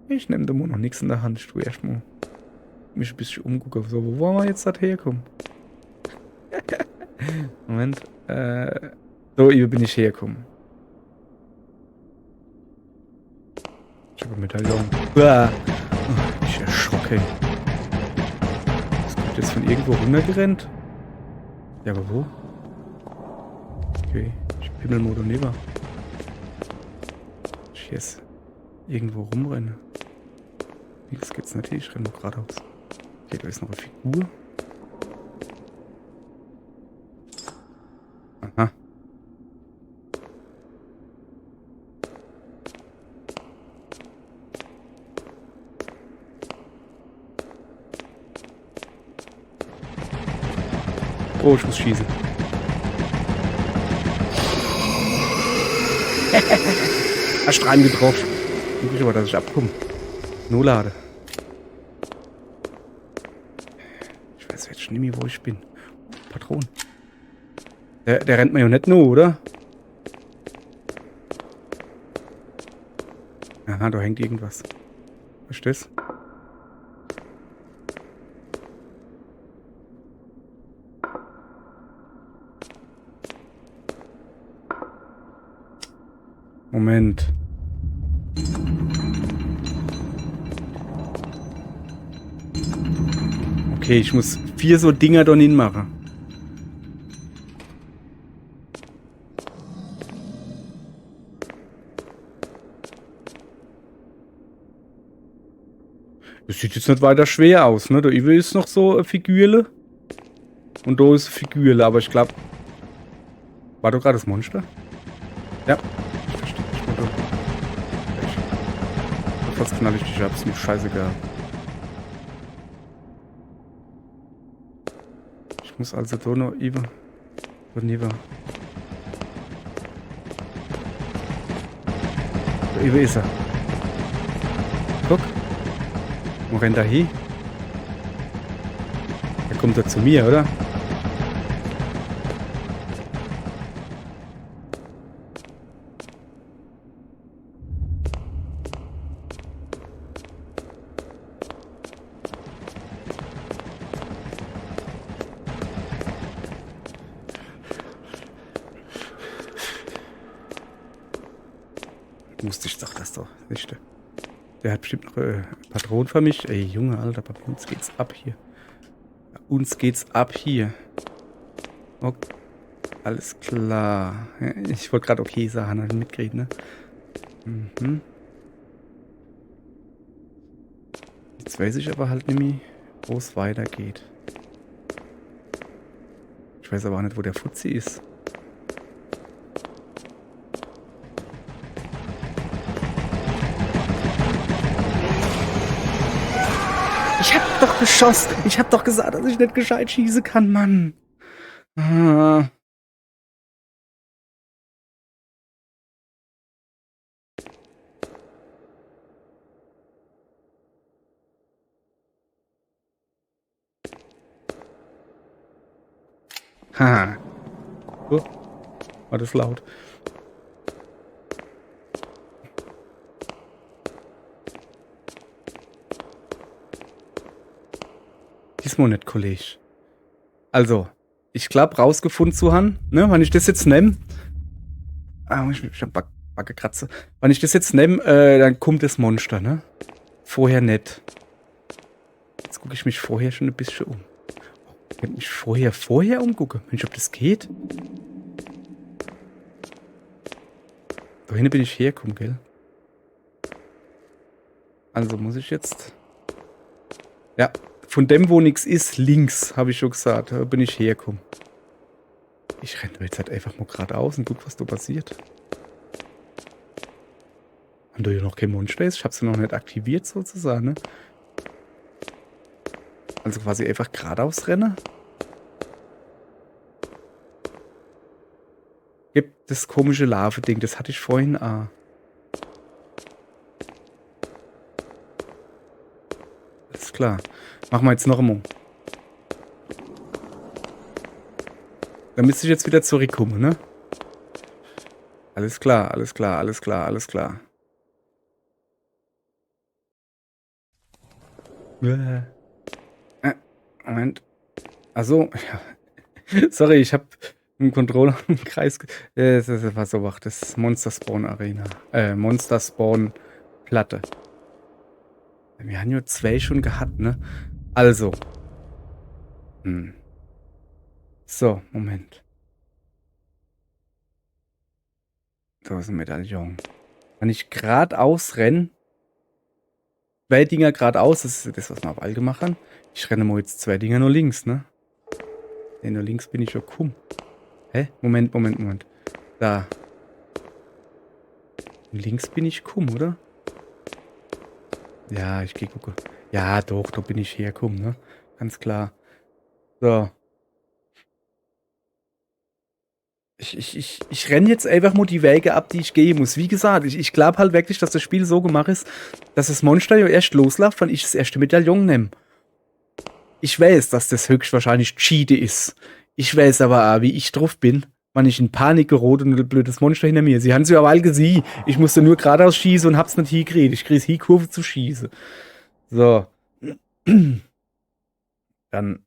A: Ich nehme da mal noch nichts in der Hand. Ich tue erstmal mich ein bisschen umgucken. So, wo wollen wir jetzt das herkommen? Moment. So, hier bin ich hergekommen. Ich habe ein Medaillon. Uah. Ich erschrocken. Das kommt jetzt von irgendwo runtergerannt. Ja, aber wo? Okay, ich pimmel mal daneben. Ich jetzt irgendwo rumrenne. Nichts geht's nicht hier, ich renne nur geradeaus. Okay, da ist noch eine Figur. Aha. Oh, ich muss schießen. Hast du getroffen. Guck ich aber, dass ich abkomme. Nur lade. Ich weiß jetzt schon nicht mehr, wo ich bin. Patron. Der rennt mir ja nicht nur, oder? Aha, da hängt irgendwas. Was ist das? Moment. Okay, ich muss 4 so Dinger da hinmachen. Das sieht jetzt nicht weiter schwer aus, ne? Da ist noch so eine Figürle. Und da ist eine Figürle, aber ich glaube... War doch gerade das Monster? Ja. Ich verstehe nicht mehr. Fast knall ich dich ab, ist mir scheißegal. Ich muss also da noch über. Daneben. Da über ist er. Guck. Wo rennt er hin? Er kommt da zu mir, oder? Musste ich doch das doch. Nicht. Der hat bestimmt noch Patronen für mich. Ey, Junge, Alter, bei uns geht's ab hier. Bei uns geht's ab hier. Okay. Alles klar. Ich wollte gerade okay sagen, halt mitkriegt, ne? Mhm. Jetzt weiß ich aber halt nicht mehr, wo es weitergeht. Ich weiß aber auch nicht, wo der Fuzzi ist. Ich hab doch geschossen. Ich hab doch gesagt, dass ich nicht gescheit schießen kann, Mann. Ah. Ha. Oh, war das laut. weiß man nicht, Kollege. Also, ich glaube, rausgefunden zu haben, ne, wenn ich das jetzt nehme. Ich hab Backe kratze. Wenn ich das jetzt nehme, dann kommt das Monster, ne? Vorher nicht. Jetzt gucke ich mich vorher schon ein bisschen um. Ich könnte mich vorher umgucken. Mensch, ob das geht? Da hinten bin ich hergekommen, gell? Also muss ich jetzt... Ja, von dem, wo nichts ist, links, habe ich schon gesagt. Da bin ich hergekommen. Ich renne jetzt halt einfach mal geradeaus und guck, was da passiert. Und da hier noch kein Monster ist, ich habe sie noch nicht aktiviert sozusagen, ne? Also quasi einfach geradeaus rennen. Gibt das komische Larve-Ding, das hatte ich vorhin. Ist klar. Machen wir jetzt noch einmal. Dann müsste ich jetzt wieder zurückkommen, ne? Alles klar, alles klar, alles klar, alles klar. Moment. Also, ja. Sorry, ich habe einen Controller im Kreis. Das war so wach. Das ist Monster Spawn Arena. Monster Spawn Platte. Wir haben ja 2 schon gehabt, ne? Also. So, Moment. Da ist ein Medaillon. Wenn ich geradeaus renne, 2 Dinger geradeaus, das ist das, was wir auf Alge machen. Ich renne mal jetzt 2 Dinger nur links, ne? Ne, nur links bin ich schon kumm. Hä? Moment. Da. Links bin ich kumm, oder? Ja, ich geh gucken. Ja, doch, da bin ich hergekommen, ne? Ganz klar. So. Ich renne jetzt einfach mal die Wege ab, die ich gehen muss. Wie gesagt, ich glaube halt wirklich, dass das Spiel so gemacht ist, dass das Monster ja erst losläuft, wenn ich das erste Medaillon nehme. Ich weiß, dass das höchstwahrscheinlich Cheat ist. Ich weiß aber auch, wie ich drauf bin, wenn ich in Panik gerot und ein blödes Monster hinter mir. Sie haben es ja überall gesehen. Ich musste nur geradeaus schießen und hab's nicht hingekriegt. Ich krieg's hier Kurve zu schießen. So. Dann.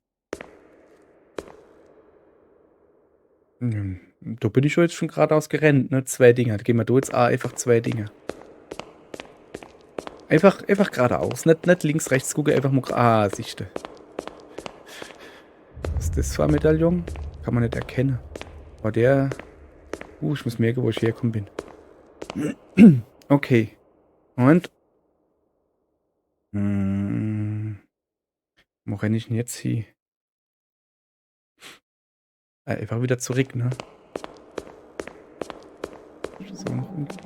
A: Da bin ich jetzt schon geradeaus gerannt, ne? 2 Dinger. Da gehen wir da jetzt auch einfach 2 Dinge. Einfach geradeaus. Nicht links, rechts gucken, einfach mal. Sichte. Was ist das für ein Medaillon? Kann man nicht erkennen. War der. Ich muss merken, wo ich hergekommen bin. Okay. Moment. Wo renne ich denn jetzt hier? Einfach wieder zurück, ne? So, noch irgendwo.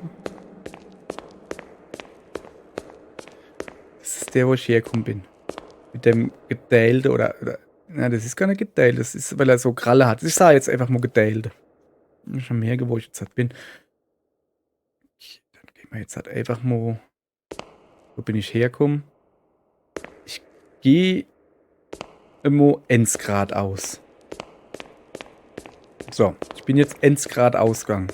A: Das ist der, wo ich hergekommen bin. Mit dem Geteilte oder. Na, das ist gar nicht geteilt. Das ist, weil er so Kralle hat. Ich sah jetzt einfach mal geteilt. Schon mehr, wo ich jetzt halt bin. Dann gehen wir jetzt halt einfach mal. Wo bin ich hergekommen? Ich gehe immer ends geradeaus. So, ich bin jetzt ends geradeaus gegangen.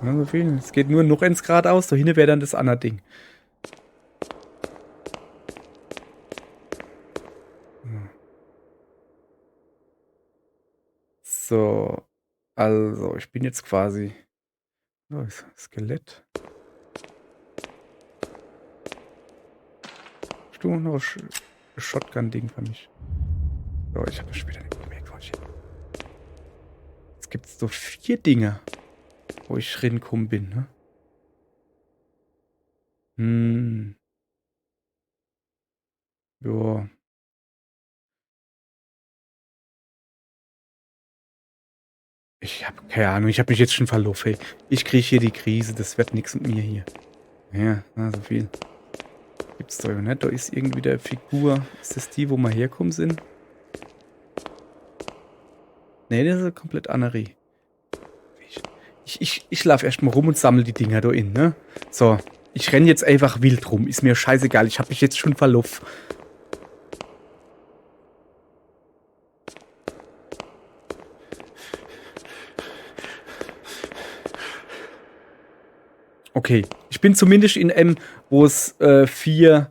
A: Ja, so viel. Es geht nur noch ins geradeaus. Da hinten wäre dann das andere Ding. So. Also, ich bin jetzt quasi. Oh, Skelett. Hast du noch ein Shotgun-Ding für mich? So, ich habe schon wieder nicht gemerkt, wo ich hin. Jetzt gibt es so 4 Dinge, wo ich reingekommen bin, ne? Ja. Ich habe keine Ahnung, ich habe mich jetzt schon verlaufen. Ich kriege hier die Krise, das wird nichts mit mir hier. Ja, na, so viel. Gibt's doch ja nicht. Da ist irgendwie der Figur. Ist das die, wo wir herkommen sind? Ne, das ist eine komplett andere. Ich laufe erstmal rum und sammle die Dinger da in, ne? So, ich renne jetzt einfach wild rum. Ist mir scheißegal, ich habe mich jetzt schon verlaufen. Okay. Ich bin zumindest in M, wo es vier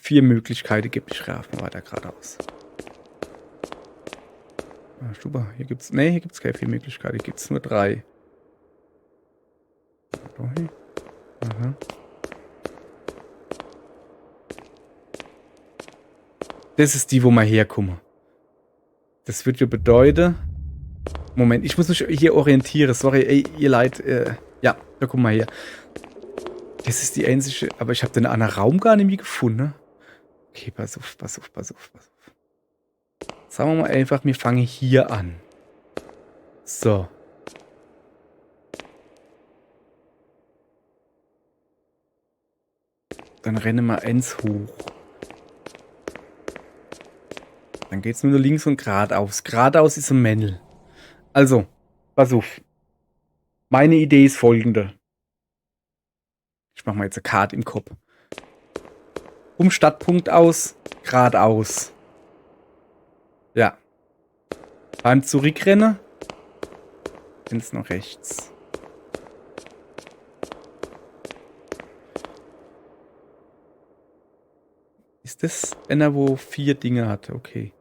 A: Möglichkeiten gibt. Ich raff mal weiter geradeaus. Ah, super. Hier gibt's. Nee, hier gibt's keine 4 Möglichkeiten. Hier gibt's nur 3. Aha. Das ist die, wo wir herkommen. Das wird ja bedeuten. Moment, ich muss mich hier orientieren. Sorry, ey, ihr Leid. Ja, da guck mal her. Das ist die einzige. Aber ich habe den anderen Raum gar nicht mehr gefunden. Ne? Okay, pass auf. Sagen wir mal einfach, wir fangen hier an. So. Dann rennen wir eins hoch. Dann geht's nur links und geradeaus. Geradeaus ist ein Männel. Also, pass auf. Meine Idee ist folgende. Ich mache mal jetzt eine Karte im Kopf. Vom Startpunkt aus, geradeaus. Ja. Beim Zurückrennen sind es noch rechts. Ist das einer, wo 4 Dinge hat? Okay.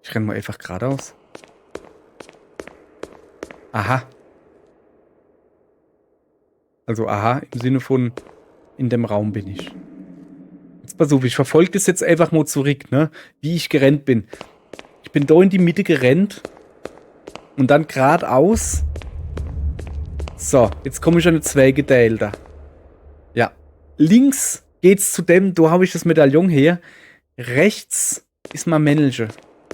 A: Ich renne mal einfach geradeaus. Aha. Also aha, im Sinne von in dem Raum bin ich. Jetzt pass auf, ich verfolge das jetzt einfach mal zurück, ne? Wie ich gerannt bin. Ich bin da in die Mitte gerannt. Und dann geradeaus. So, jetzt komme ich an eine Zweigeteil da. Ja. Links geht's zu dem, da habe ich das Medaillon her. Rechts ist mein Männliche.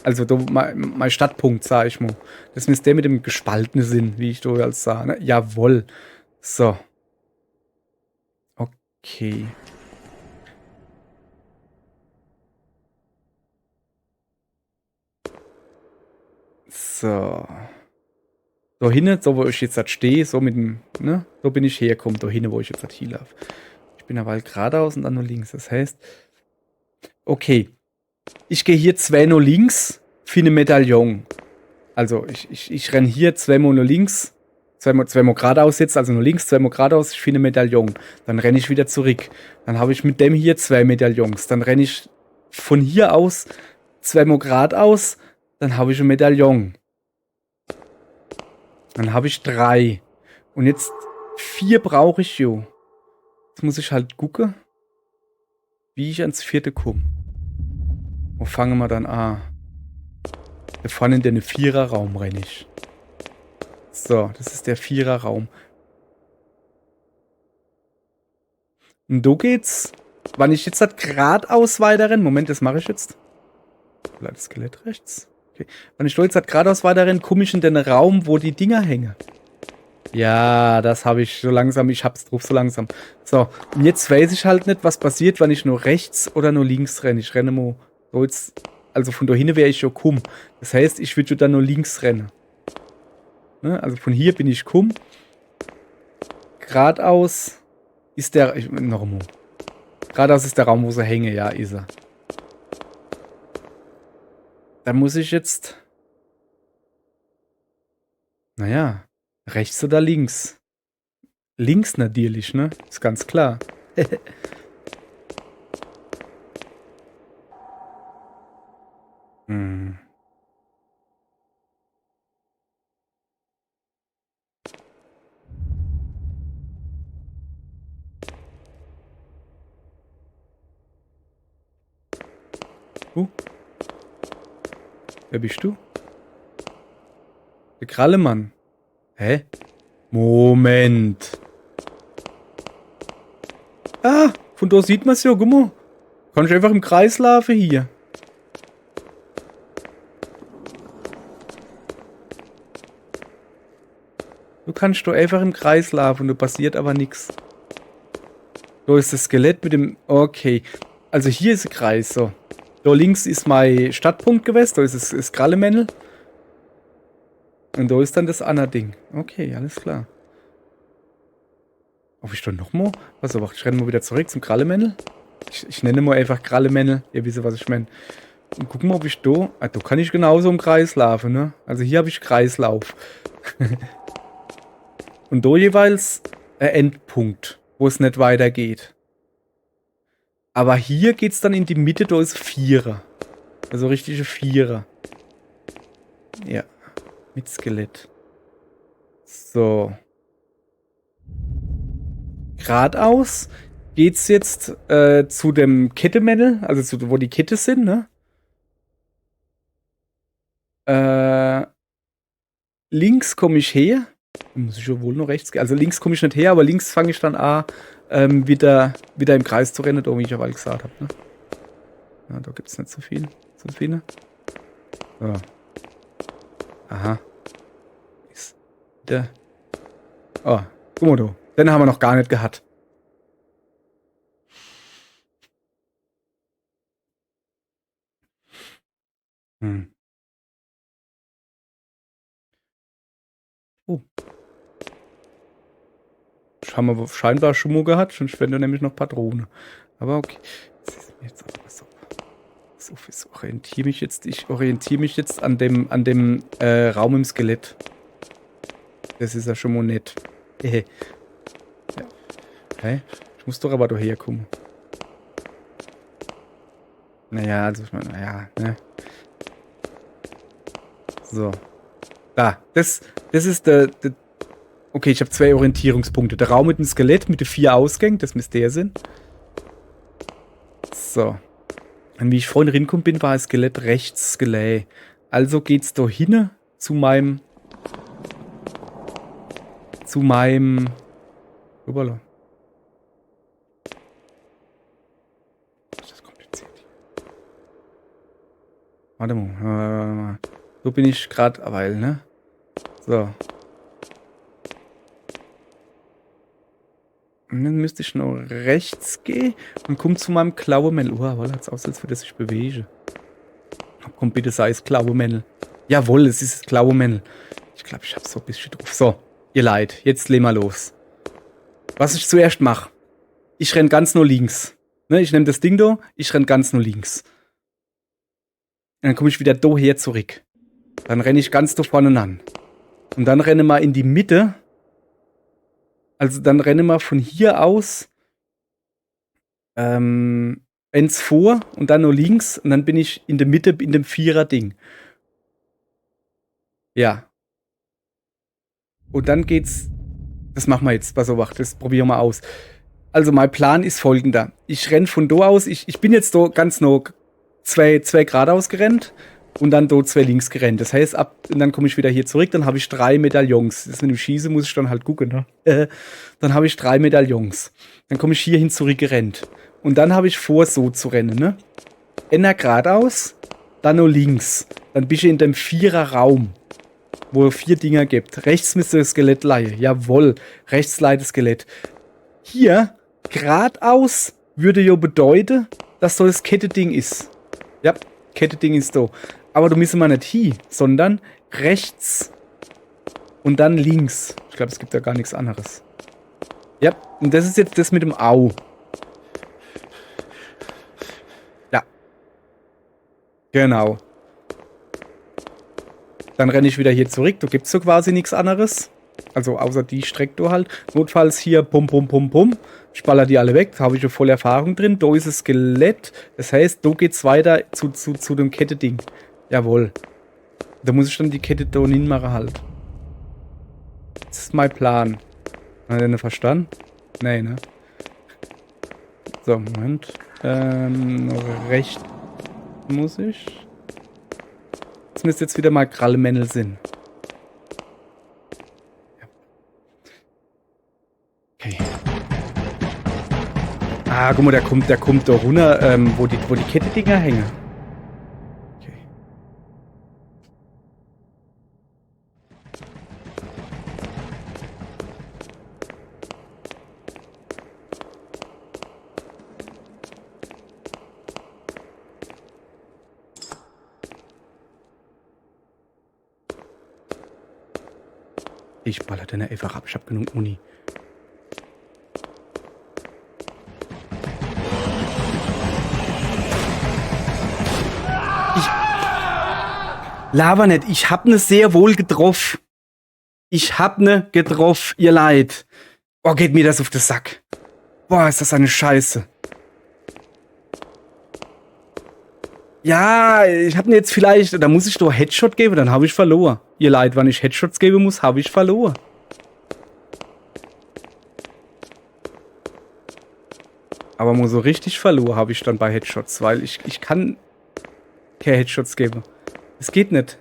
A: Also da, mein Startpunkt, sag ich mal. Das ist der mit dem gespaltenen Sinn, wie ich da als sah. Ne? Jawohl. So. Okay. So. Da hinten, so wo ich jetzt halt stehe, so mit dem, ne? Da bin ich hergekommen, da hinten, wo ich jetzt halt hier laufe. Ich bin aber halt geradeaus und dann nur links. Das heißt, okay. Ich gehe hier 2 nur links für eine Medaillon. Also ich renne hier 2 mal nur links, 2 mal geradeaus jetzt, also nur links, 2 mal geradeaus, ich finde eine Medaillon. Dann renne ich wieder zurück. Dann habe ich mit dem hier 2 Medaillons. Dann renne ich von hier aus 2 mal geradeaus, dann habe ich eine Medaillon. Dann habe ich 3. Und jetzt 4 brauche ich jo. Jetzt muss ich halt gucken, wie ich ans 4. komme. Wo fangen wir dann an? Wir fahren in den 4er-Raum renne ich. So, das ist der 4er-Raum. Und da geht's, wann ich jetzt halt geradeaus weiterrenne. Moment, das mache ich jetzt. Vielleicht das Skelett rechts. Okay. Wenn ich da jetzt halt geradeaus weiterrenne, komme ich in den Raum, wo die Dinger hängen. Ja, das habe ich so langsam. Ich hab's drauf so langsam. So, und jetzt weiß ich halt nicht, was passiert, wenn ich nur rechts oder nur links renne. Ich renne mal so jetzt. Also von da hinten wäre ich schon kum. Das heißt, ich würde dann nur links rennen. Ne? Also von hier bin ich kum. Geradeaus ist der. Nochmal. Geradeaus ist der Raum, wo sie hänge. Ja, ist er. Dann muss ich jetzt. Naja. Rechts oder links? Links natürlich, ne? Ist ganz klar. Hm. Wer bist du? Der Krallemann. Hä? Moment. Ah, von da sieht man es ja, guck mal. Kann ich einfach im Kreis laufen hier. Du kannst doch einfach im Kreis laufen, da passiert aber nichts. Da ist das Skelett mit dem... Okay. Also hier ist ein Kreis, so. Da links ist mein Startpunkt gewesen, da ist das Krallemännel. Und da ist dann das andere Ding. Okay, alles klar. Ob ich da nochmal? Also, warte, ich renne mal wieder zurück zum Krallemännel. Ich nenne mal einfach Krallemännel. Ihr wisst, was ich meine. Und gucken mal, ob ich da... Ah, da kann ich genauso im Kreis laufen, ne? Also hier habe ich Kreislauf. Und da jeweils Endpunkt, wo es nicht weitergeht. Aber hier geht's dann in die Mitte, da ist Vierer. Also richtige Vierer. Ja, mit Skelett. So. Geradeaus geht's jetzt zu dem Kettemännel, also wo die Kette sind, ne? Links komme ich her. Muss ich ja wohl noch rechts gehen. Also links komme ich nicht her, aber links fange ich dann an, wieder im Kreis zu rennen, wie ich ja mal gesagt habe. Ne? Ja, da gibt es nicht so viel. So viele. So. Aha. Ist wieder. Oh, guck mal du. Den haben wir noch gar nicht gehabt. Oh. Haben wir scheinbar schon mal gehabt, sonst wären da nämlich noch Patrone. Aber okay. Jetzt aber so. Ich orientiere mich jetzt an dem Raum im Skelett. Das ist ja schon mal nett. Ja. Okay. Ich muss doch aber daher kommen. Naja, also ich meine, naja, ne? So. Da. Das ist der. Okay, ich habe 2 Orientierungspunkte. Der Raum mit dem Skelett mit den 4 Ausgängen, das müsste der sein. So. Und wie ich vorhin reingekommen bin, war das Skelett rechts gelegt. Also geht's da hin zu meinem. Hoppala. Das ist kompliziert. Warte mal. So bin ich gerade, weil, ne? So. Und dann müsste ich noch rechts gehen und komme zu meinem Klauemännel. Weil hat's aus, als würde es sich bewegen. Komm, bitte sei es Klauemännel. Jawohl, es ist das Klauemännel. Ich glaube, ich habe so ein bisschen drauf. So, ihr Leid, jetzt legen wir los. Was ich zuerst mache. Ich renn ganz nur links. Ne, ich nehme das Ding da, ich renn ganz nur links. Und dann komme ich wieder daher zurück. Dann renne ich ganz da vorne an. Und dann renne mal in die Mitte. Also dann renne mal von hier aus eins vor und dann nur links. Und dann bin ich in der Mitte in dem Vierer-Ding. Ja. Und dann geht's. Das machen wir jetzt. Pass auf, das probieren wir aus. Also mein Plan ist folgender. Ich renne von da aus. Ich bin jetzt da ganz noch zwei geradeaus gerannt. Und dann dort 2 links gerannt. Das heißt, und dann komme ich wieder hier zurück, dann habe ich 3 Medaillons. Das mit dem Schießen muss ich dann halt gucken, ne? Dann habe ich 3 Medaillons. Dann komme ich hierhin zurückgerannt. Und dann habe ich vor, so zu rennen, ne? Einer geradeaus, dann nur links. Dann bist du in dem 4er-Raum, wo es 4 Dinger gibt. Rechts müsste das Skelett leihen. Jawohl, rechts leiht das Skelett. Hier, geradeaus, würde ja bedeuten, dass so das Kette-Ding ist. Ja, Kette-Ding ist da. Aber du müssen mal nicht hier, sondern rechts und dann links. Ich glaube, es gibt ja gar nichts anderes. Ja, und das ist jetzt das mit dem Au. Ja. Genau. Dann renne ich wieder hier zurück. Da gibt es so quasi nichts anderes. Also außer die Strecke da halt. Notfalls hier pum, pum, pum, pum. Ich baller die alle weg. Da habe ich schon voll Erfahrung drin. Da ist das Skelett. Das heißt, da geht's weiter zu dem Kette-Ding. Jawohl. Da muss ich dann die Kette da hin machen halt. Das ist mein Plan. Hat er nicht verstanden? Nee, ne? So, Moment. Rechts muss ich. Das müsste jetzt wieder mal Krallemännel sind. Okay. Ah, guck mal, der kommt da runter, wo die Kette-Dinger hängen. Okay. Ich baller den einfach ab, ich hab genug Uni. Laber nicht, ich hab ne sehr wohl getroffen. Ich hab ne getroffen, ihr Leid. Oh, geht mir das auf den Sack. Boah, ist das eine Scheiße. Ja, ich hab mir jetzt vielleicht, da muss ich doch Headshot geben, dann habe ich verloren. Ihr Leid, wenn ich Headshots geben muss, habe ich verloren. Aber nur so richtig verloren habe ich dann bei Headshots, weil ich kann keine Headshots geben. Es geht nicht.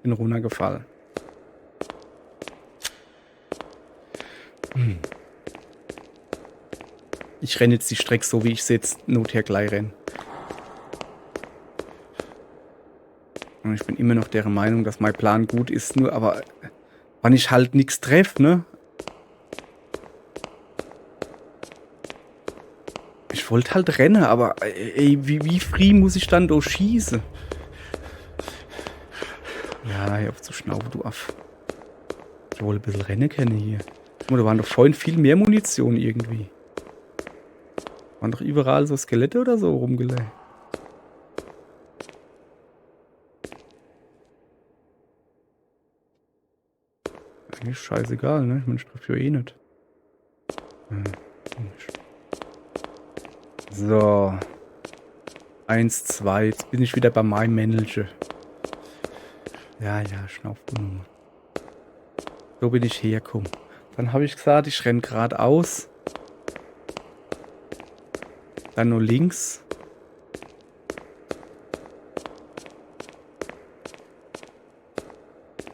A: Bin runtergefallen. Ich renne jetzt die Strecke so, wie ich sie jetzt nother gleich renne. Und ich bin immer noch der Meinung, dass mein Plan gut ist, nur aber wenn ich halt nichts treffe, ne? Ich wollte halt rennen, aber ey, wie früh muss ich dann da schießen? Ja, hör auf zu schnaufen, du Aff. Ich wollte ein bisschen rennen können hier. Guck mal, da waren doch vorhin viel mehr Munition irgendwie. Waren doch überall so Skelette oder so rumgelegt. Eigentlich scheißegal, ne? Ich meine, ich treffe ja eh nicht. So. 1, 2. Jetzt bin ich wieder bei meinem Männelchen. Ja, schnauf du nur. So bin ich hergekommen. Dann habe ich gesagt, ich renne geradeaus. Dann nur links.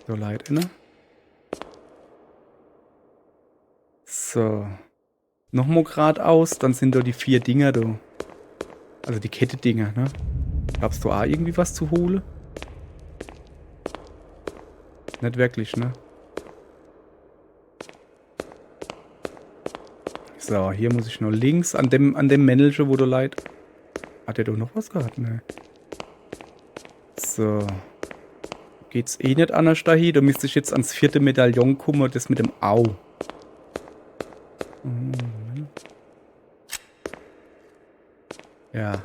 A: So leid, ne? So. Nochmal geradeaus, dann sind da die 4 Dinger da. Also die Kette-Dinger, ne? Gab's da auch irgendwie was zu holen? Nicht wirklich, ne? So, hier muss ich nur links an dem Männelchen, wo du leid. Hat der doch noch was gehabt, ne? So. Geht's eh nicht anders dahin. Da müsste ich jetzt ans 4. Medaillon kommen, das mit dem Au. Ja.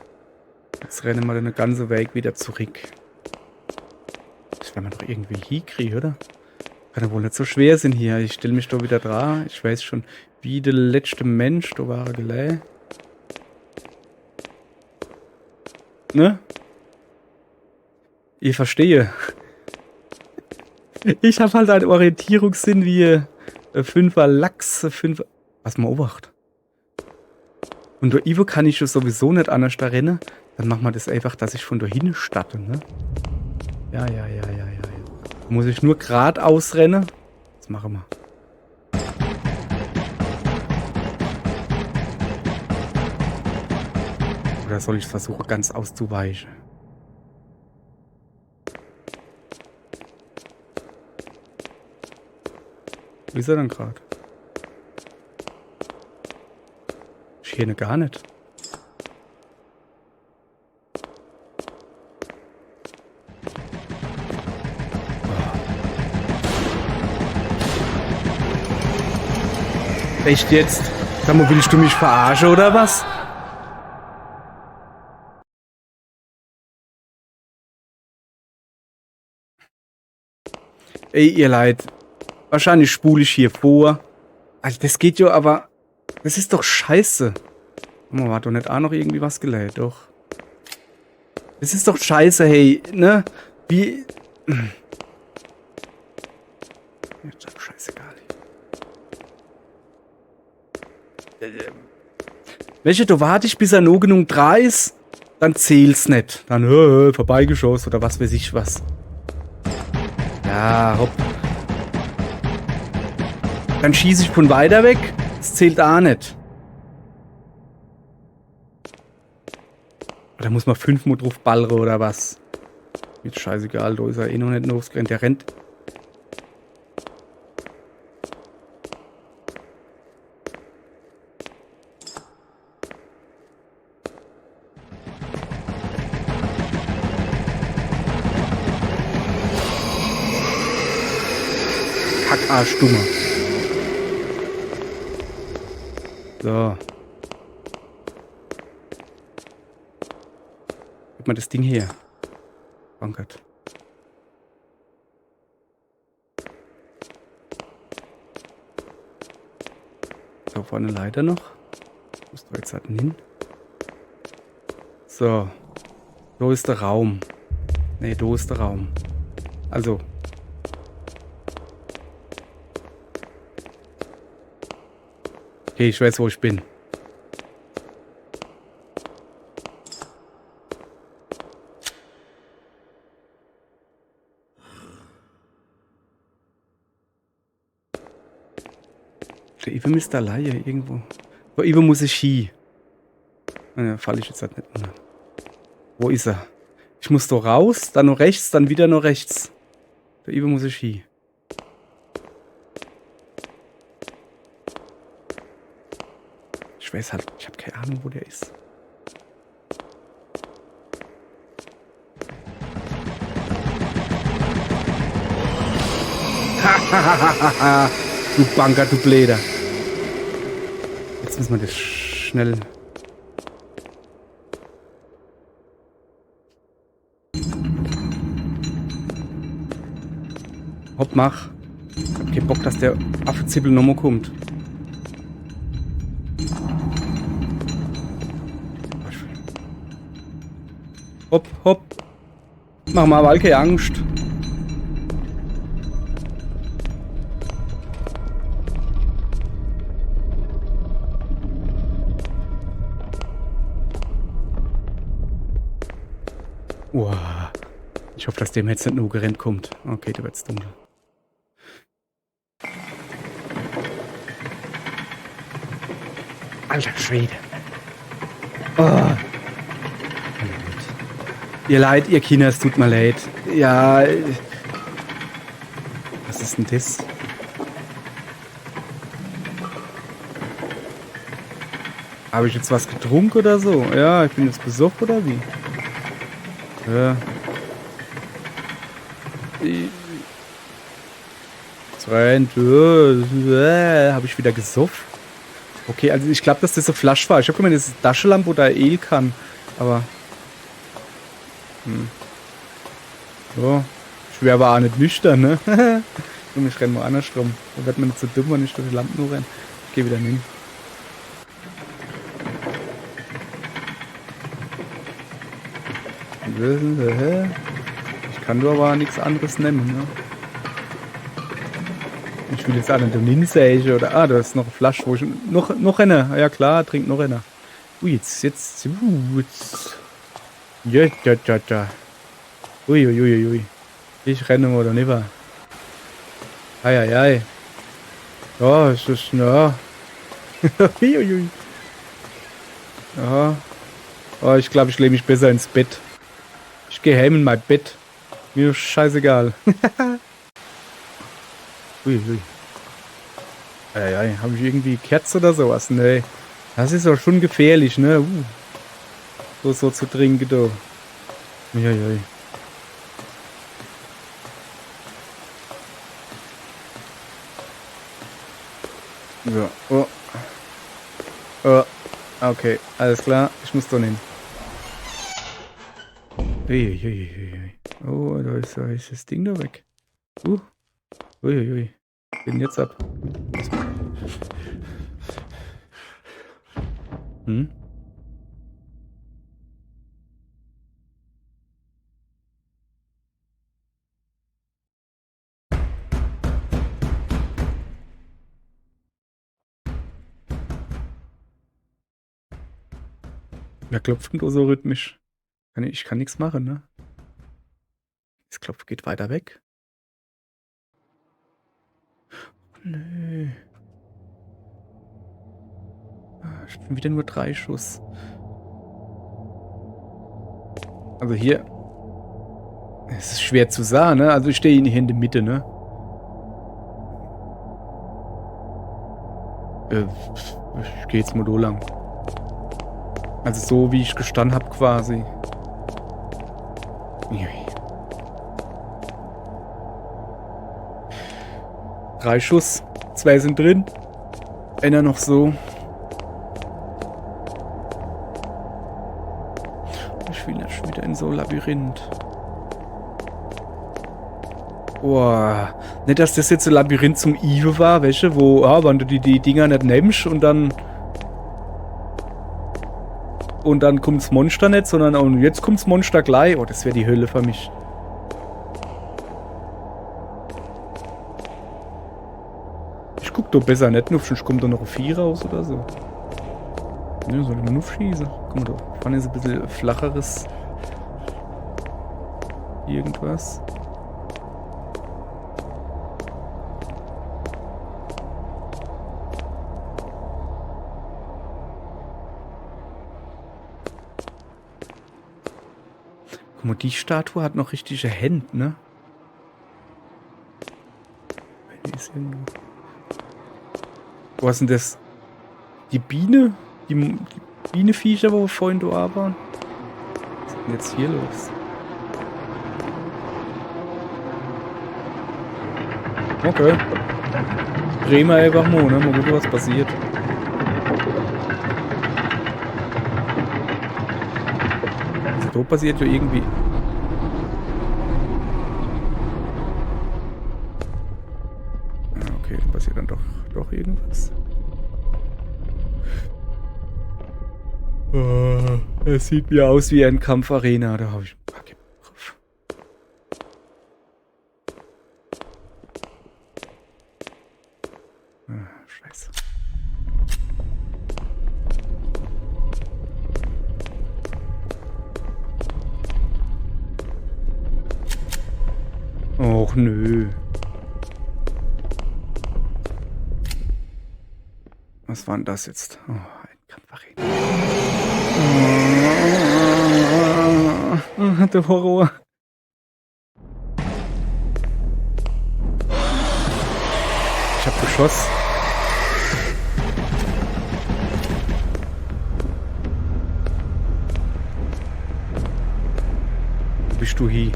A: Jetzt rennen wir den ganzen Weg wieder zurück. Das werden wir doch irgendwie hinkriegen, oder? Kann ja wohl nicht so schwer sein hier. Ich stelle mich da wieder dran. Ich weiß schon, wie der letzte Mensch, da war er gleich. Ne? Ich verstehe. Ich habe halt einen Orientierungssinn wie 5er Lachs, 5er... Was mal obacht. Und durch Ivo kann ich sowieso nicht anders da rennen. Dann machen wir das einfach, dass ich von da hin starte, ne? Ja. Muss ich nur geradeaus rennen? Das machen wir. Oder soll ich versuchen, ganz auszuweichen? Wie ist er denn gerade? Ich kenne gar nicht. Echt jetzt? Sag mal, willst du mich verarschen oder was? Ey, ihr Leid. Wahrscheinlich spule ich hier vor. Also das geht ja, aber... Das ist doch scheiße. Oh, war doch nicht auch noch irgendwie was gelädt, doch. Das ist doch scheiße, hey, ne? Wie... Ist doch scheißegal. Welche, da warte ich, bis er nur genug dran ist, dann zählt's nicht. Dann, vorbeigeschossen oder was weiß ich was. Ja, hopp. Dann schieße ich von weiter weg. Das zählt auch nicht. Da muss man 5-mal drauf ballern oder was. Jetzt scheißegal, da ist er eh noch nicht losgerannt. Der rennt. Kackarschdummer. So. Gib mal das Ding her. Bankert. So, vorne Leiter noch. Muss da jetzt halt hin. So. Da ist der Raum. Ne, da ist der Raum. Also. Okay, ich weiß, wo ich bin. Der Ivo müsste allein irgendwo. Wo Ivo muss ich hin. Ja, falle ich jetzt halt nicht runter. Wo ist er? Ich muss da raus, dann noch rechts, dann wieder noch rechts. Der Ivo muss ich hin. Ich weiß halt, ich habe keine Ahnung, wo der ist. Du Banker, du Bläder. Jetzt müssen wir das schnell. Hopp, mach. Ich hab keinen Bock, dass der Affenzippel nochmal kommt. Hopp, hopp. Mach mal aber keine Angst. Wow. Ich hoffe, dass dem jetzt nicht nur gerannt kommt. Okay, da wird's dunkel. Alter Schwede. Oh. Ihr leid, ihr Kinder, es tut mir leid. Ja. Was ist denn das? Habe ich jetzt was getrunken oder so? Ja, ich bin jetzt besoffen oder wie? Ja. Habe ich wieder gesoffen? Okay, also ich glaube, dass das so Flasch war. Ich habe gemeint, das ist Taschenlampe oder El kann. Aber. So. Ich wäre aber auch nicht nüchtern, ne? Und ich renne mal andersrum. Da wird man nicht so dumm, wenn ich durch die Lampen nur renne. Ich gehe wieder hin. Ich kann nur aber nichts anderes nehmen, ne? Ich will jetzt auch nicht den Ninsäge oder. Ah, da ist noch eine Flasche, wo ich. Noch eine. Ja klar, trinkt noch eine. Jetzt. Ja. Ui. Ich renne mal da nicht mehr. Ei. Ja, es ist. Ja. Ui. Ja. Oh, ich glaube, ich lege mich besser ins Bett. Ich gehe heim in mein Bett. Mir ist scheißegal. Ui. Ei. Habe ich irgendwie Kerze oder sowas? Nee. Das ist doch schon gefährlich, ne? So zu trinken, da. Ui. So. Oh. Okay, alles klar. Ich muss da hin. Ui. Oh, da ist das Ding da weg. Ui. Bin jetzt ab. Wer klopft denn da so rhythmisch? Ich kann nichts machen, ne? Das Klopf geht weiter weg. Oh, nö. Ich bin wieder nur 3 Schuss. Also hier. Es ist schwer zu sagen, ne? Also ich stehe hier in der Mitte, ne? Ich gehe jetzt mal da lang. Also so wie ich gestanden habe quasi. Ui. 3 Schuss. 2 sind drin. Einer noch so. Ich will nicht schon wieder in so ein Labyrinth. Boah. Nicht, dass das jetzt ein Labyrinth zum Eve war, weißt du, wo, wenn du die Dinger nicht nimmst und dann kommt's Monster nicht, sondern und jetzt kommt's Monster gleich. Oh, das wäre die Hölle für mich. Ich guck doch besser nicht nur, sonst kommt da noch ein Vier raus oder so. Ne, soll ich nur schießen. Guck mal, da vorne ist ein bisschen flacheres irgendwas. Guck mal, die Statue hat noch richtige Hände, ne? Die ist irgendwo. Was ist denn das? Die Biene? Die Bienenviecher, wo wir vorhin da waren? Was ist denn jetzt hier los? Okay. Drehen wir einfach mal, ne? Mal gucken, was passiert. Also da passiert ja irgendwie. Okay, da passiert dann doch irgendwas. Es sieht mir aus wie ein Kampfarena, da habe ich ein paar drauf. Scheiße. Och nö. Was war denn das jetzt? Oh, ein Kampfarena. Der Horror. Ich hab geschossen. Wo bist du hier?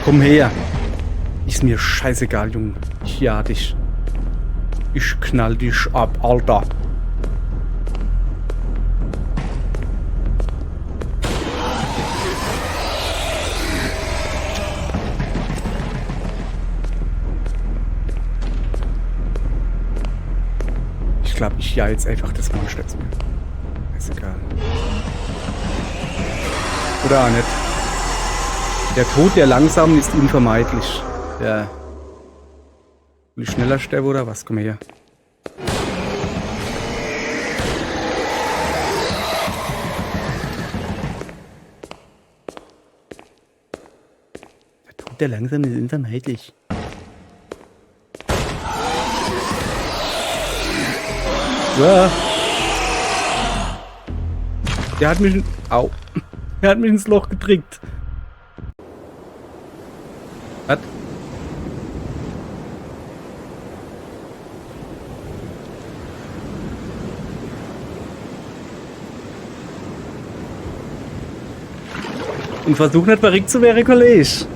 A: Komm her. Ist mir scheißegal, Junge. Ich ja dich. Ich knall dich ab, Alter. Ich glaube, ich ja jetzt einfach das Monster zu mir. Ist egal. Oder auch nicht. Der Tod der Langsamen ist unvermeidlich. Ja. Will ich schneller sterben oder was? Komm her. Der Tod der Langsamen ist unvermeidlich. Ja. Der hat mich... Au. Er hat mich ins Loch gedrückt. Was? Und versuch nicht verrückt zu werden, Kollege.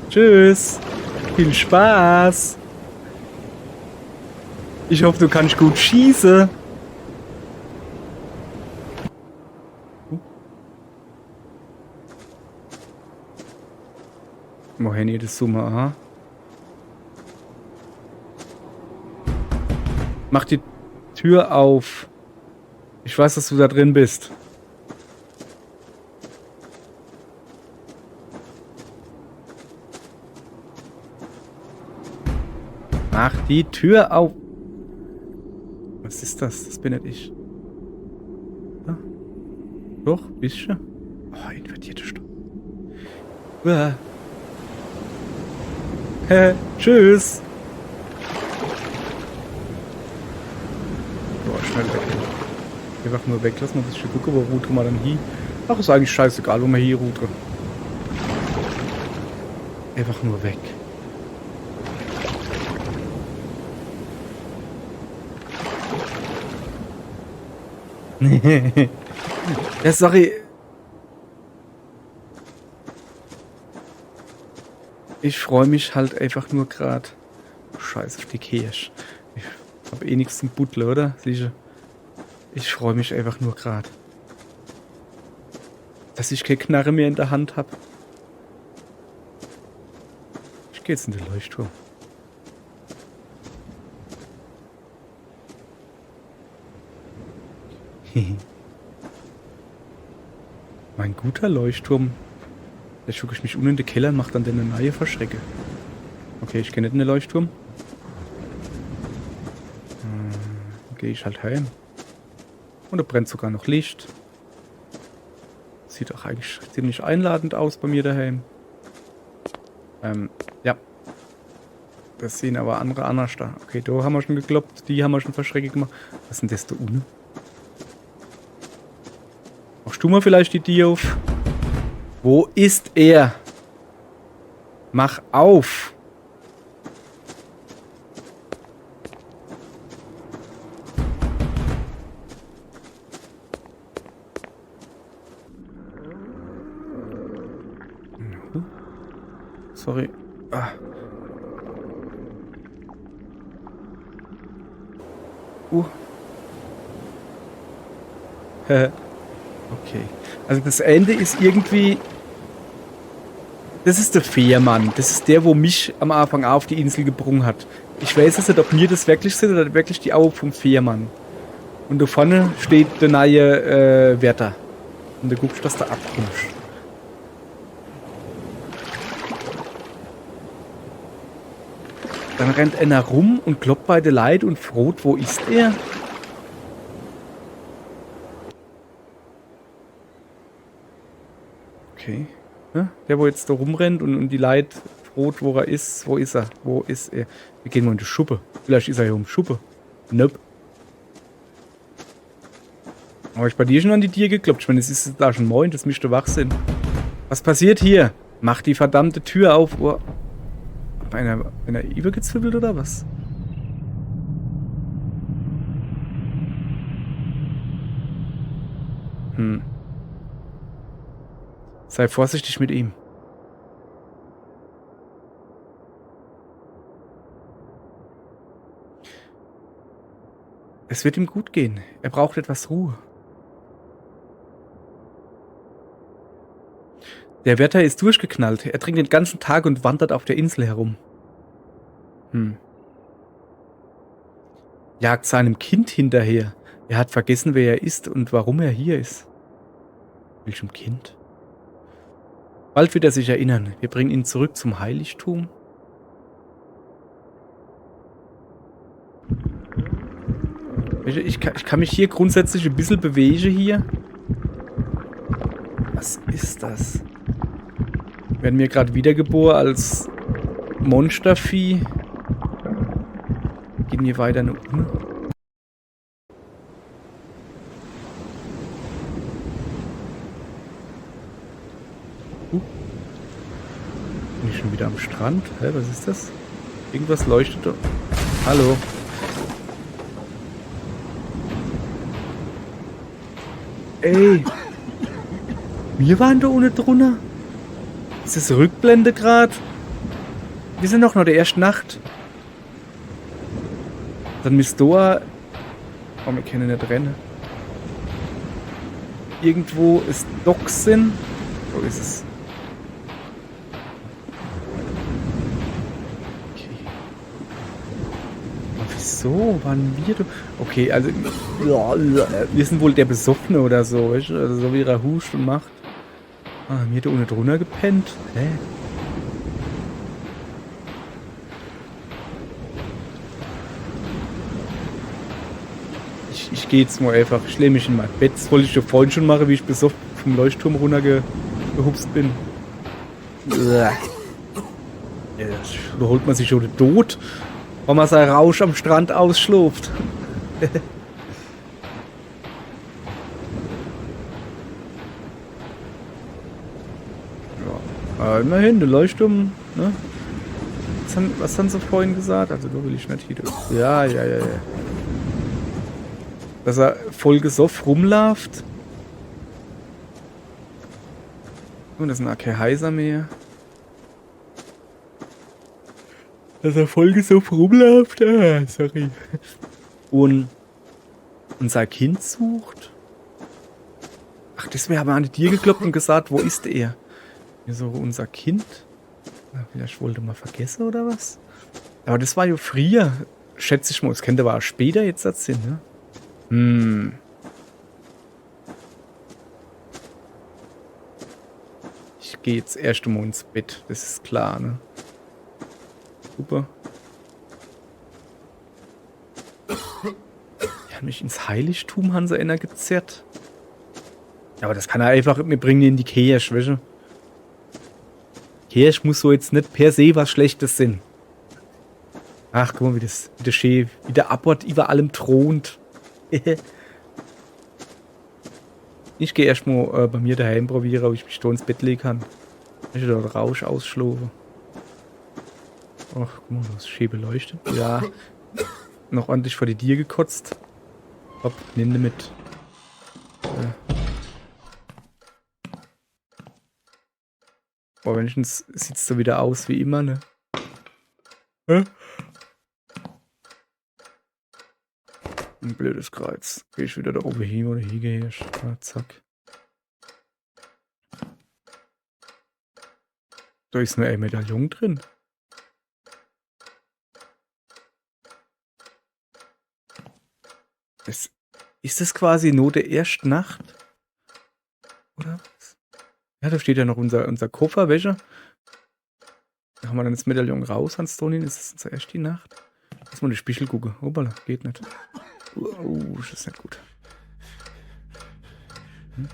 A: Tschüss. Viel Spaß. Ich hoffe, du kannst gut schießen. Wohin ihr das Summe, aha. Mach die Tür auf. Ich weiß, dass du da drin bist. Mach die Tür auf. Was ist das? Das bin nicht ich. Ja. Doch, bist du? Oh, invertierte Stimme. Uah. Tschüss. Boah, schnell weg. Einfach nur weglassen und ein bisschen gucken, wo route man dann hier. Ach, ist eigentlich scheißegal, wo man hier route. Einfach nur weg. Ja, sorry. Ich freue mich halt einfach nur gerade. Scheiß auf die Kirche. Hab eh nichts zum Buddeln, oder? Sicher. Ich freue mich einfach nur gerade. Dass ich keine Knarre mehr in der Hand habe. Ich gehe jetzt in den Leuchtturm. Mein guter Leuchtturm. Da schucke ich mich unten in den Keller und mache dann eine neue Verschrecke. Okay, ich kenne nicht den Leuchtturm. Dann gehe ich halt heim. Und da brennt sogar noch Licht. Sieht auch eigentlich ziemlich einladend aus bei mir daheim. Ja. Das sehen aber andere anders da. Okay, da haben wir schon gekloppt. Die haben wir schon Verschrecke gemacht. Was ist denn das da unten? Machst du mal vielleicht die Tür auf? Wo ist er? Mach auf! Sorry. Ah. Okay. Also das Ende ist irgendwie... Das ist der Fährmann. Das ist der, wo mich am Anfang auf die Insel gebrungen hat. Ich weiß jetzt nicht, ob mir das wirklich sind oder wirklich die Augen vom Fährmann. Und da vorne steht der neue Wärter. Und da guckst du, dass du abkommst. Dann rennt einer rum und kloppt bei der Leid und fragt, wo ist er? Okay. Ja, der, wo jetzt da rumrennt und die Leid fragt, wo er ist. Wo ist er? Wo ist er? Wir gehen mal in die Schuppe. Vielleicht ist er hier um Schuppe. Nope. Aber ich bei dir schon an die Tür geklopft. Ich meine, es ist da schon moin, das müsste wach sein. Was passiert hier? Mach die verdammte Tür auf. Oh. Bei einer übergezwibbelt oder was? Sei vorsichtig mit ihm. Es wird ihm gut gehen. Er braucht etwas Ruhe. Der Wärter ist durchgeknallt. Er trinkt den ganzen Tag und wandert auf der Insel herum. Jagt seinem Kind hinterher. Er hat vergessen, wer er ist und warum er hier ist. Welchem Kind? Bald wird er sich erinnern. Wir bringen ihn zurück zum Heiligtum. Ich kann mich hier grundsätzlich ein bisschen bewegen hier. Was ist das? Werden wir gerade wiedergeboren als Monstervieh. Gehen wir weiter nach unten. Bin ich schon wieder am Strand? Hä, was ist das? Irgendwas leuchtet da. Hallo. Ey. Wir waren da ohne drunter. Ist das Rückblende gerade? Wir sind noch der ersten Nacht. Dann müsst da... Oh, wir können nicht rennen. Irgendwo ist Docks sind. Wo ist es? Okay. Aber wieso waren wir da? Okay, also... Wir sind wohl der Besoffene oder so, weißt du? Also so wie er huscht und macht. Ah, mir da ohne drunter gepennt. Hä? Ich gehe jetzt mal einfach. Ich lehne mich in mein Bett. Das wollte ich dir vorhin schon machen, wie ich besoffen vom Leuchtturm runtergehupst bin. Ja, da holt man sich schon den Tod, weil man seinen Rausch am Strand ausschläft. Ja, immerhin, der Leuchtturm, ne? Was haben sie vorhin gesagt? Also, da will ich nicht hier. Ja. Dass er voll gesoffen rumläuft. Und das ist ein kein Heiser mehr. Dass er voll gesoffen rumläuft. Ah, sorry. und unser Kind sucht. Ach, das wäre aber an die Tür geklopft und gesagt, wo ist er? Ja, so unser Kind. Na, vielleicht wollte mal vergessen oder was? Aber das war ja früher. Schätze ich mal, das könnte aber auch später jetzt das sein, ne? Hm. Ich gehe jetzt erst mal ins Bett, das ist klar, ne? Super. Ja, mich ins Heiligtum haben sie einer gezerrt. Ja, aber das kann er einfach mit mir bringen in die Kirche, weißt du? Kirche muss so jetzt nicht per se was Schlechtes sein. Ach, guck mal, wie der Chef, wie der Abbott über allem thront. Ich gehe erstmal bei mir daheim probieren, ob ich mich da ins Bett legen kann. Ich da Rausch ausschlafen. Ach, guck mal, das ist schön beleuchtet. Ja, noch ordentlich vor die Tür gekotzt. Hopp, nimm den mit. Boah, wenigstens sieht es so wieder aus wie immer, ne? Hä? Ein blödes Kreuz. Geh ich wieder da oben hin oder hier gehe ich. Ah, zack. Da ist nur ein Medaillon drin. Ist das quasi nur der erste Nacht? Oder was? Ja, da steht ja noch unser Koffer, welcher? Da haben wir dann das Medaillon raus, Hans-Tonin. Ist das unsere erste Nacht? Lass mal in den Spiegel gucken. Hoppala, geht nicht. Das ist nicht gut. Hm?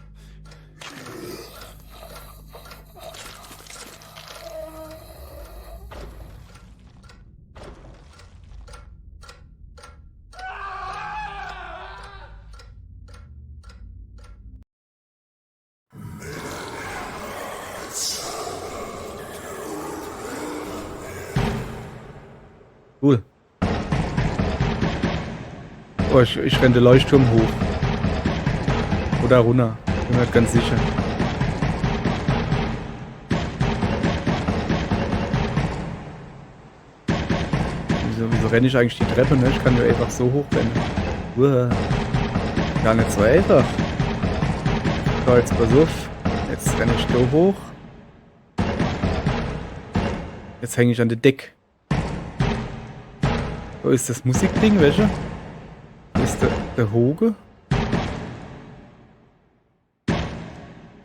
A: Cool. Oh, ich renne den Leuchtturm hoch. Oder runter. Bin halt ganz sicher. Wieso renne ich eigentlich die Treppe, ne? Ich kann nur einfach so hoch rennen. Uah. Gar nicht so einfach. So, jetzt pass auf. Jetzt renne ich da hoch. Jetzt hänge ich an der Decke. So ist das Musikding, welche? Da ist der Hoge.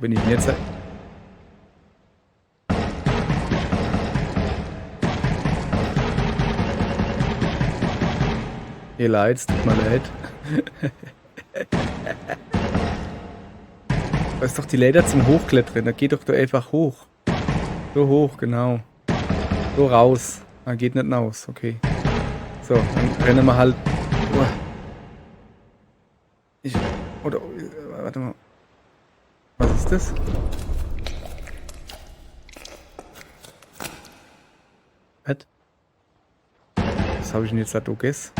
A: Bin ich jetzt. Ihr leid, es tut mir leid. Da ist doch die Leiter zum Hochklettern. Da geht doch da einfach hoch. So hoch, genau. So raus. Ah, geht nicht raus, okay. So, dann rennen wir halt. Warte mal. Was ist das? Was habe ich denn jetzt da gegessen?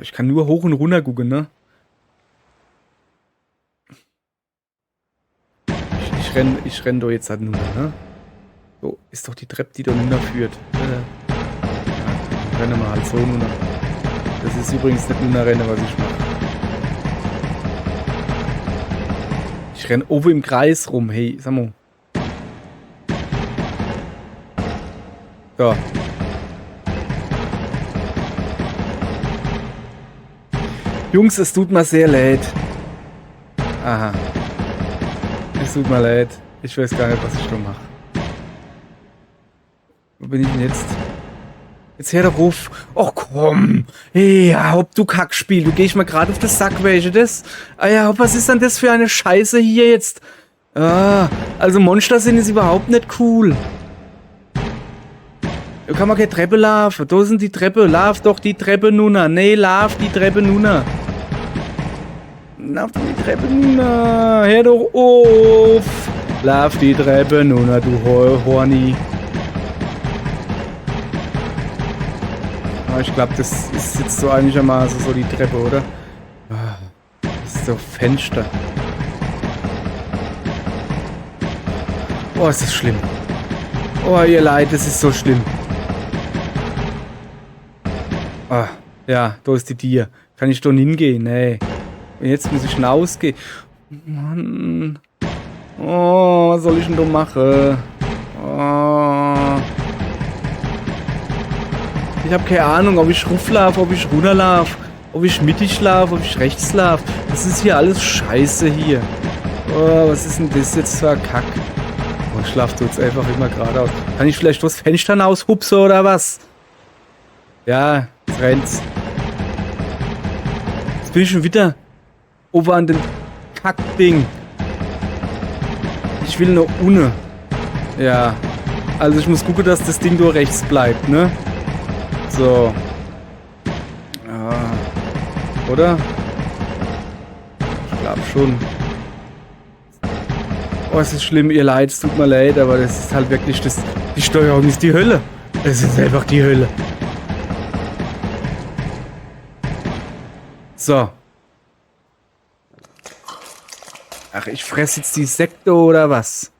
A: Ich kann nur hoch und runter gucken, ne? Ich renn da jetzt halt nur, ne? So, ist doch die Treppe, die da runter führt. Ja, rennen wir halt so runter. Das ist übrigens nicht nur Rennen, was ich mache. Ich renn oben im Kreis rum, hey, sag mal. So. Jungs, es tut mir sehr leid. Aha. Es tut mir leid. Ich weiß gar nicht, was ich da mache. Wo bin ich denn jetzt? Jetzt hör doch auf. Oh komm. Hey, hopp, du Kackspiel. Du gehst mir gerade auf den Sack, welche das? Ah ja, hopp, was ist denn das für eine Scheiße hier jetzt? Ah, also Monster sind ist überhaupt nicht cool. Da kann man keine Treppe laufen. Da sind die Treppe. Lauf doch die Treppe nunna. Nee, lauf die Treppe nunna. Lauf die Treppe nunna. Hör doch auf. Lauf die Treppe nunna, du Horni. Ich glaube, das ist jetzt so einigermaßen so die Treppe, oder? Das ist so Fenster. Oh, ist das schlimm. Oh, ihr Leid, das ist so schlimm. Ja, da ist die Tür. Kann ich da hingehen? Nee. Und jetzt muss ich hinausgehen. Mann. Oh, was soll ich denn da machen? Oh. Ich habe keine Ahnung, ob ich rauflaufe, ob ich runterlaufe, ob ich mittig laufe, ob ich rechts laufe. Das ist hier alles scheiße hier. Oh, was ist denn das jetzt für ein Kack? Oh, ich schlafe jetzt einfach immer geradeaus. Kann ich vielleicht das Fenster aushupsen oder was? Ja, jetzt rennt's. Jetzt bin ich schon wieder oben an dem Kackding. Ich will nur ohne. Ja. Also ich muss gucken, dass das Ding nur rechts bleibt, ne? So. Ja. Oder? Ich glaube schon. Oh, es ist schlimm, ihr Leid, es tut mir leid, aber das ist halt wirklich das. Die Steuerung ist die Hölle. Es ist einfach die Hölle. So. Ach, ich fresse jetzt die Sekte oder was?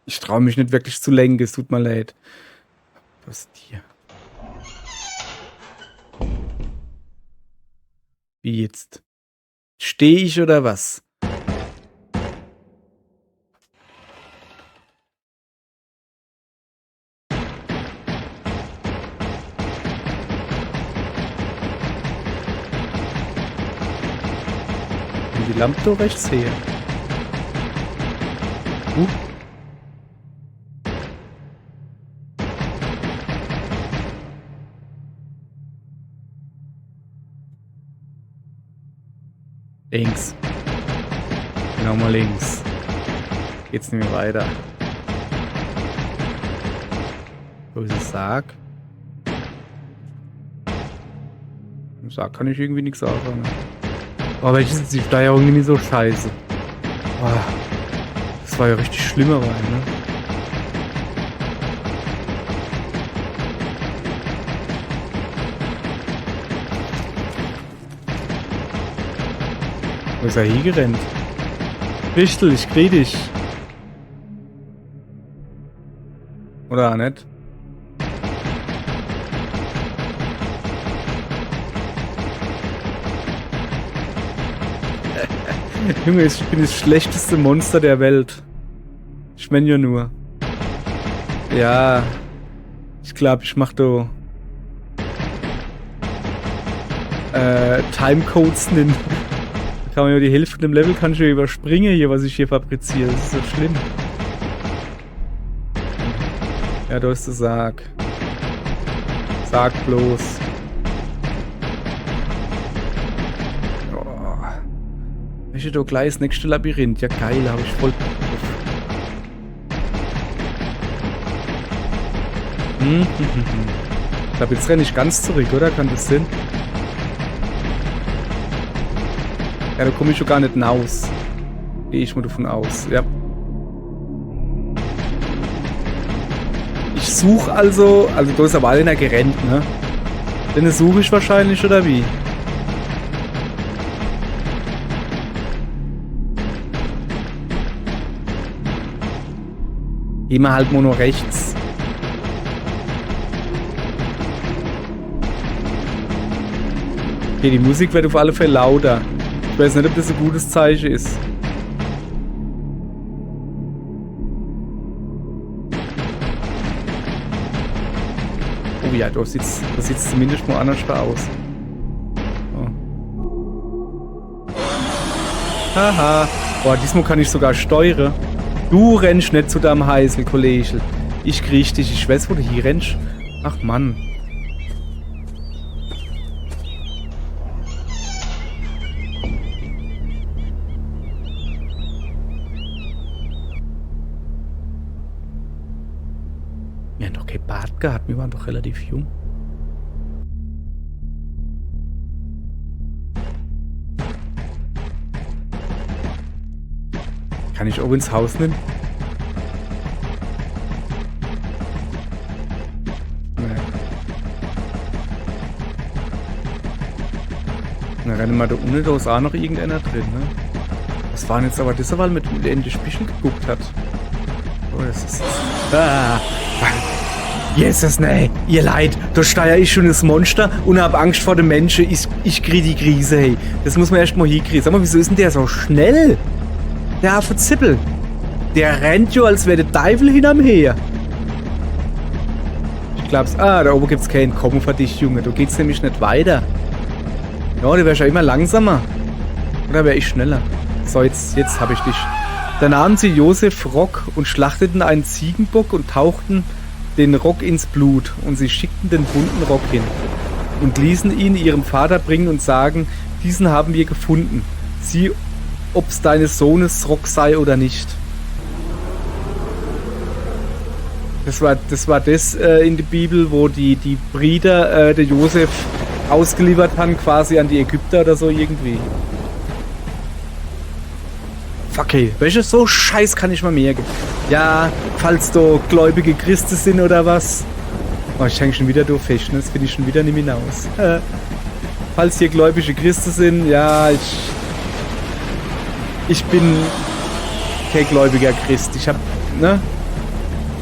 A: Ich traue mich nicht wirklich zu lenken, es tut mir leid. Was ist hier? Wie jetzt? Stehe ich oder was? Die Lampe da rechts her. Links. Genau mal links. Geht's nicht mehr weiter. Wo ist das Sarg? Im Sarg kann ich irgendwie nichts anfangen. Aber welches ist die Steuerung irgendwie so scheiße? Oh, das war ja richtig schlimmer, ne? Wo ist er hingerannt? Wichtel, ich krieg dich. Oder nicht? Junge, ich bin das schlechteste Monster der Welt. Ich mein ja nur. Ja. Ich glaube, ich mach da Timecodes nennen. Kann man ja die Hälfte von dem Level kann ich ja überspringen hier, was ich hier fabriziere. Das ist so schlimm. Ja, da ist der Sarg. Sag bloß. Oh. Ich hätte doch gleich das nächste Labyrinth. Ja geil, habe ich voll. Ich glaube, jetzt renne ich ganz zurück, oder? Kann das sein? Ja, da komme ich schon gar nicht hinaus. Gehe ich mal davon aus, ja. Ich suche also da ist aber einer gerannt, ne? Den suche ich wahrscheinlich, oder wie? Gehen wir halt nur rechts. Okay, die Musik wird auf alle Fälle lauter. Ich weiß nicht, ob das ein gutes Zeichen ist. Oh ja, das sieht zumindest mal anders aus. Oh. Haha. Boah, diesmal kann ich sogar steuern. Du rennst nicht zu deinem Heißel, Kollege. Ich krieg dich. Ich weiß, wo du hier rennst. Ach Mann. Wir haben doch kein Bart gehabt, wir waren doch relativ jung. Kann ich auch ins Haus nehmen? Nee. Na, rennen wir da unten, da ist auch noch irgendeiner drin, ne? Das waren jetzt aber das, weil mit in die Spichel geguckt hat. Oh, das ist... Jesus, nee, ihr Leid, da steuere ich schon das Monster und hab Angst vor den Menschen. Ich krieg die Krise, hey. Das muss man erst mal hinkriegen. Sag mal, wieso ist denn der so schnell? Der Affe Zippel. Der rennt jo, als wäre der Teufel hinterm Her. Ich glaub's, da oben gibt's kein Kommen für dich, Junge. Du geht's nämlich nicht weiter. Ja, du wärst ja immer langsamer. Oder wär ich schneller? So, jetzt hab ich dich. Da nahmen sie Josef Rock und schlachteten einen Ziegenbock und tauchten den Rock ins Blut. Und sie schickten den bunten Rock hin und ließen ihn ihrem Vater bringen und sagen, diesen haben wir gefunden. Sieh, ob's deines Sohnes Rock sei oder nicht. Das war das in der Bibel, wo die Brüder der Josef ausgeliefert haben, quasi an die Ägypter oder so irgendwie. Fuck, hey, welche so Scheiß kann ich mal merken? Ja, falls da gläubige Christen sind oder was. Oh, ich hänge schon wieder durch fest, ne? Das finde ich schon wieder nicht mehr hinaus. Falls hier gläubige Christen sind, ja, ich bin kein gläubiger Christ. Ich habe, ne,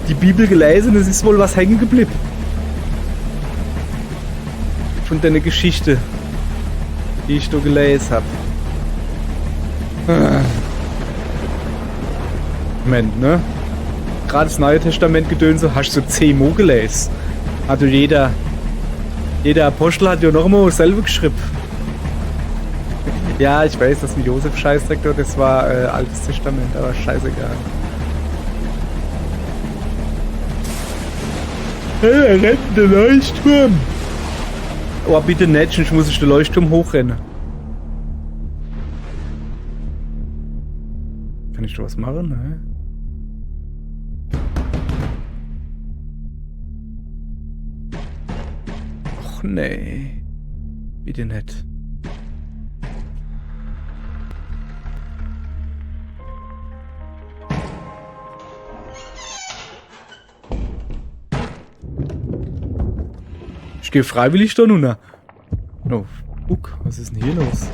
A: die Bibel gelesen, es ist wohl was hängen geblieben. Von deiner Geschichte, die ich da gelesen habe. Moment, ne? Gerade das Neue Testament gedönse, hast du so 10 Mal gelesen. Also jeder Apostel hat ja noch immer selber geschrieben. Ja, ich weiß, dass mit Josef Scheißdreck dort, das war Altes Testament, aber scheißegal. Hey, rennt der Leuchtturm! Oh, bitte nicht, sonst muss ich den Leuchtturm hochrennen. Kann ich da was machen, ne? Och nee. Bitte nicht. Ich gehe freiwillig da nun. Oh, guck, was ist denn hier los?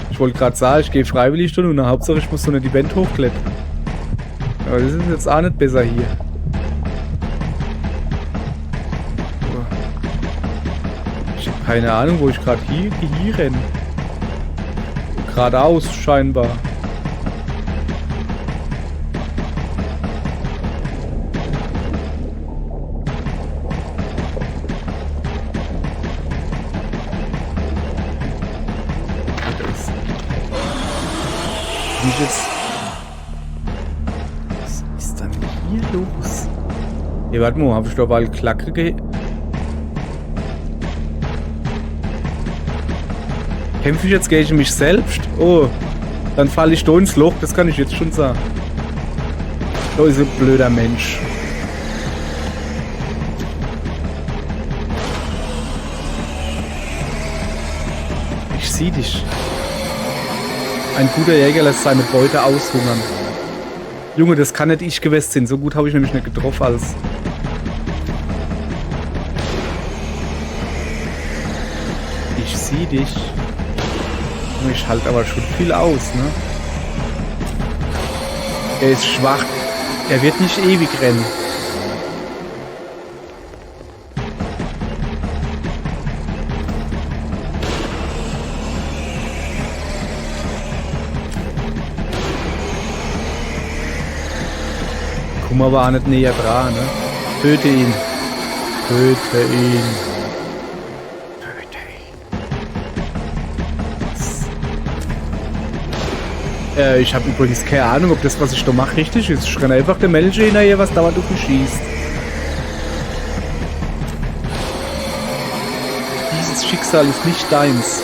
A: Ich wollte gerade sagen, ich gehe freiwillig da nun. Hauptsache ich muss so eine Event hochklettern. Aber das ist jetzt auch nicht besser hier. Oh. Ich habe keine Ahnung, wo ich gerade hier renne. Geradeaus scheinbar. Was ist denn hier los? Hey, warte mal, hab ich doch mal Klacke Kämpfe ich jetzt gegen mich selbst? Oh, dann falle ich da ins Loch, das kann ich jetzt schon sagen. Da ist ein blöder Mensch. Ich sieh dich. Ein guter Jäger lässt seine Beute aushungern. Junge, das kann nicht ich gewesen sein. So gut habe ich nämlich nicht getroffen als... Ich sehe dich. Ich halte aber schon viel aus, ne? Er ist schwach. Er wird nicht ewig rennen. Komm aber auch nicht näher dran, ne? Töte ihn. Töte ihn. Töte ihn. Ich habe übrigens keine Ahnung, ob das, was ich da mache, richtig ist. Ich renne einfach der Melche hinterher, was dauernd auf mich schießt. Dieses Schicksal ist nicht deins.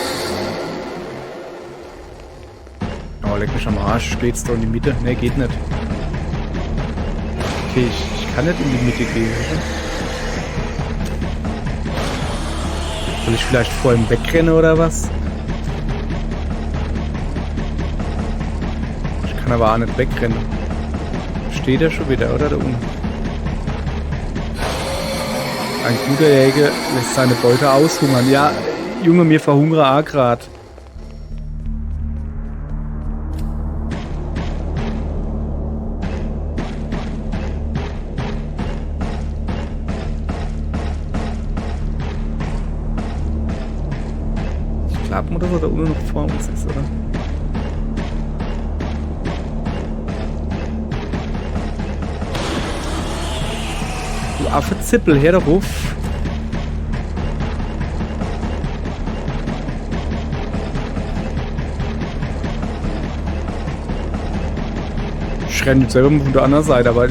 A: Oh, leck mich am Arsch. Geht's da in die Mitte? Ne, geht nicht. Okay, ich kann nicht in die Mitte gehen. Soll ich vielleicht vor ihm wegrennen oder was? Ich kann aber auch nicht wegrennen. Steht er schon wieder, oder? Da unten. Ein guter Jäger lässt seine Beute aushungern. Ja, Junge, mir verhungere auch grad. Ich glaube mal, dass er da unten noch vor uns ist, oder? Du Affe Zippel, her darauf. Ich renne jetzt selber von der anderen Seite, aber...